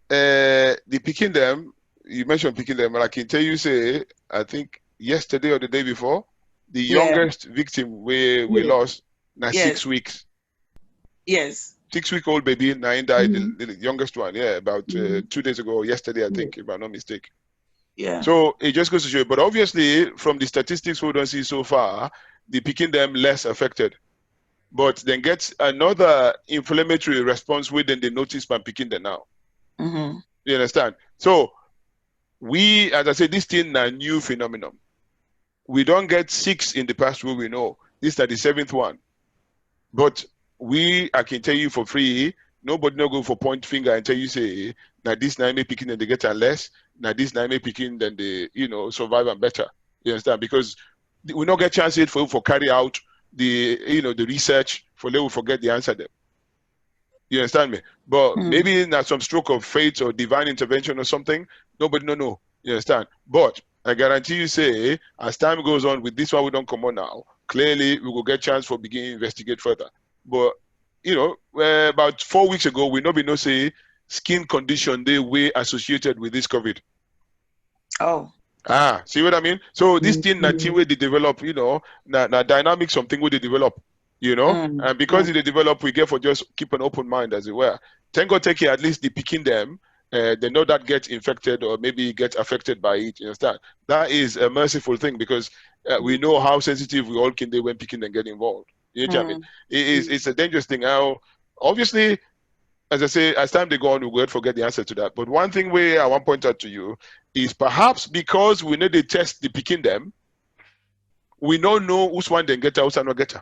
the picking them, you mentioned picking them, and I can tell you, say, I think yesterday or the day before, the youngest victim we lost, now 6 weeks. Yes. 6-week-old baby, now died, the youngest one, about 2 days ago, yesterday, I think, if I'm not mistaken. Yeah. So it just goes to show you, but obviously, from the statistics we don't see so far, the picking them less affected. But then gets another inflammatory response within the notice by picking them now. You understand? So we, as I said, this thing is a new phenomenon. We don't get 6 in the past where we know. This is the 7th one. But I can tell you for free, nobody no go for point finger and tell you say, now this now may picking and they get less, now this now may picking then they, survive and better. You understand? Because we don't get chances for carry out the the research for they will forget the answer them. You understand me? But maybe not some stroke of fate or divine intervention or something. Nobody know. You understand? But I guarantee you say, as time goes on with this one we don't come on now, clearly we will get chance for beginning to investigate further. But about 4 weeks ago, we no say skin condition they were associated with this COVID. Oh. See what I mean? So this thing that thing where they develop, na dynamic something where they develop, and because they develop, we get for just keep an open mind as it were. Thank God, take care, at least the picking them, they know that get infected or maybe get affected by it. You understand? That is a merciful thing because we know how sensitive we all can be when picking and get involved. You know what I mean? It's a dangerous thing. Now, obviously, as I say, as time they go on, we will forget the answer to that. But one thing I want to point out to you is perhaps because we need to test the picking them, we don't know which one they get, which one not get.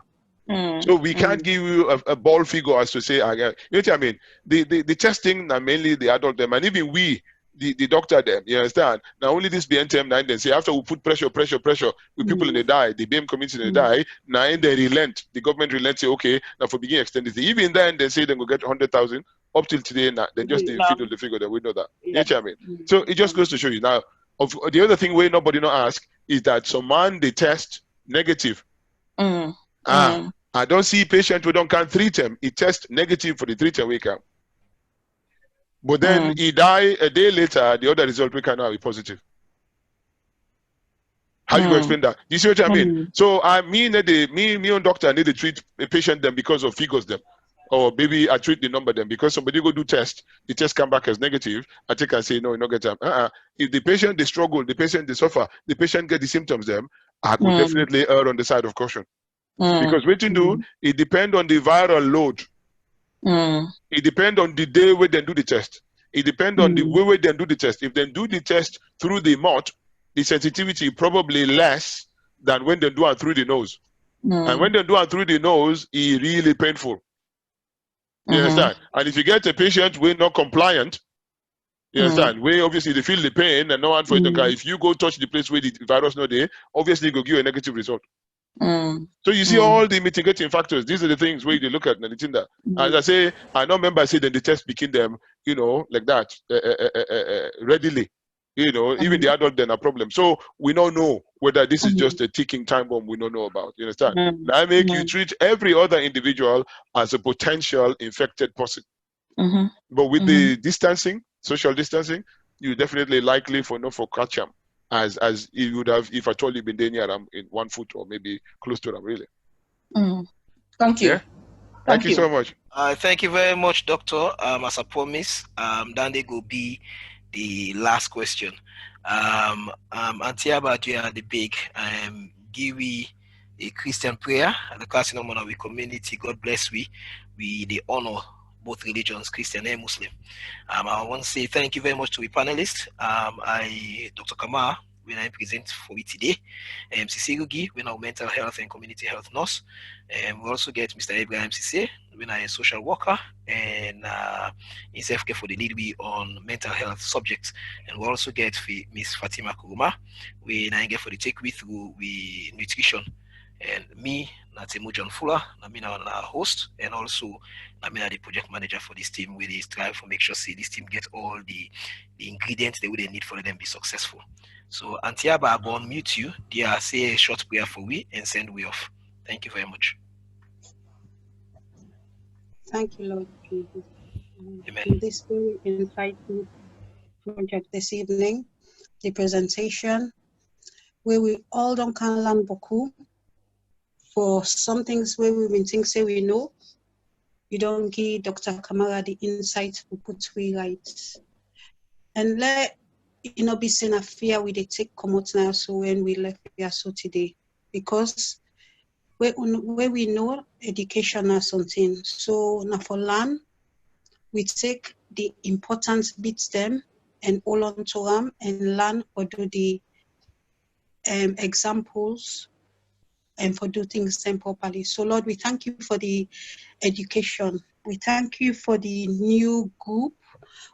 So we can't give you a ball figure as to say, you know what I mean? The testing are mainly the adult them, and even we, the doctor them, you understand? Now only this BNTM 9 then say after we put pressure with people in the die, the BAME community in the die, now in they relent, the government relent say, okay, now for begin extend this. Even then they say they will get 100,000 up till today, now they just fiddle the figure that we know that. You know what I mean? So it just goes to show you. Now, the other thing where nobody not ask is that some man they test negative. I don't see patient we don't can treat him. He test negative for the treatment we can. But then he die a day later, the other result we can now be positive. How you going to explain that? You see what I mean? So I mean me and doctor need to treat a patient them because of figures them. Or maybe I treat the number them because somebody go do test, the test come back as negative, I take and say no, you not get them. If the patient they struggle, the patient they suffer, the patient get the symptoms them, I could definitely err on the side of caution. Because what you do, it depends on the viral load. It depends on the day where they do the test. It depends on the way they do the test. If they do the test through the mouth, the sensitivity probably less than when they do it through the nose. And when they do it through the nose, it's really painful. You understand? And if you get a patient who is not compliant, you understand? Where obviously they feel the pain and no one for it to care. If you go touch the place where the virus not there, obviously it will give you a negative result. So you see all the mitigating factors. These are the things where you look at that. As I say, I know members say that the test begin them, like that, readily. You know, even the adult then a problem. So we don't know whether this is just a ticking time bomb we don't know about. You understand? Now make you treat every other individual as a potential infected person. But with the distancing, social distancing, you definitely likely for catch them as you would have if I told you been there near them in 1 foot or maybe close to them, really. Thank you. Yeah? Thank you so much. Thank you very much, Doctor. As I promised, then they go be the last question. Antiaba, you are the big give we a Christian prayer and the casting of our community. God bless we the honor both religions, Christian and Muslim. I want to say thank you very much to the panelists. Dr. Kamar, when I present for it today, Sisirugi, when our mental health and community health nurse. We also get Mr. Ibrahim Sisse, when I a social worker, and in self-care for the lead we on mental health subjects. And we also get Miss Fatima Kuruma, when I get for the take we through we nutrition. And me, Natemo John Fuller, I'm our host, and also I'm the project manager for this team. We strive to make sure this team get all the ingredients they would need for them to be successful. So Antiaba, I go on mute you. Dear, say a short prayer for we and send we off. Thank you very much. Thank you, Lord Jesus. Amen. In this very insightful project this evening, the presentation, where we all don't can learn beaucoup for some things where we been think say we know. You don't give Dr. Kamara the insight to put we right. And let you know be seen a fear we they take come out now so when we left here so today. Because where we know education or something. So now for learn, we take the important bits them and all on to them and learn or do the examples and for do things them properly. So Lord, we thank you for the education. We thank you for the new group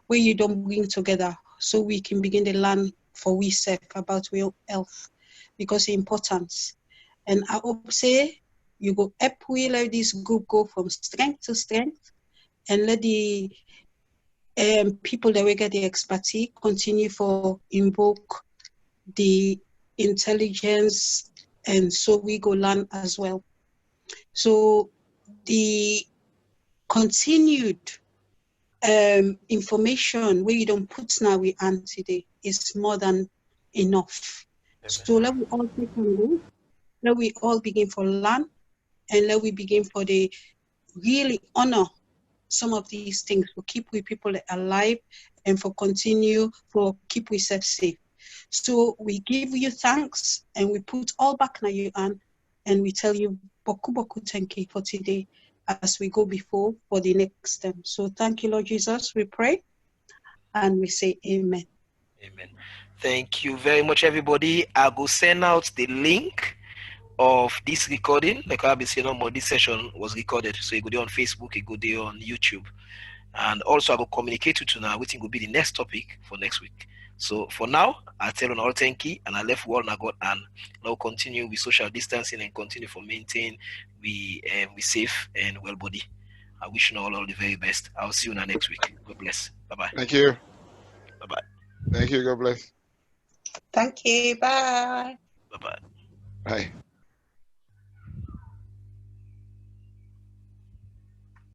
where you don't bring together so we can begin to learn for we self about real health because the importance. And I hope say you go help we let this group go from strength to strength and let the people that will get the expertise continue for invoke the intelligence and so we go learn as well. So the continued information where you don't put now we on today is more than enough. So let we all take on go, let we all begin for learn and let we begin for the really honor some of these things to keep we people alive and for continue for keep we safe. So we give you thanks and we put all back now you and we tell you boku boku thank you for today as we go before for the next time. So thank you, Lord Jesus, we pray and we say amen. Amen. Thank you very much, everybody. I will send out the link of this recording. Like I've been saying, this session was recorded. So it go there on Facebook, it go there on YouTube. And also I will communicate with you now, which will be the next topic for next week. So for now, I tell you all thank you, and I left one I got and now continue with social distancing and continue for maintain we safe and well body. I wish you all the very best. I'll see you next week. God bless. Bye-bye. Thank you. Bye-bye. Thank you. God bless. Thank you. Bye. Bye-bye. Bye.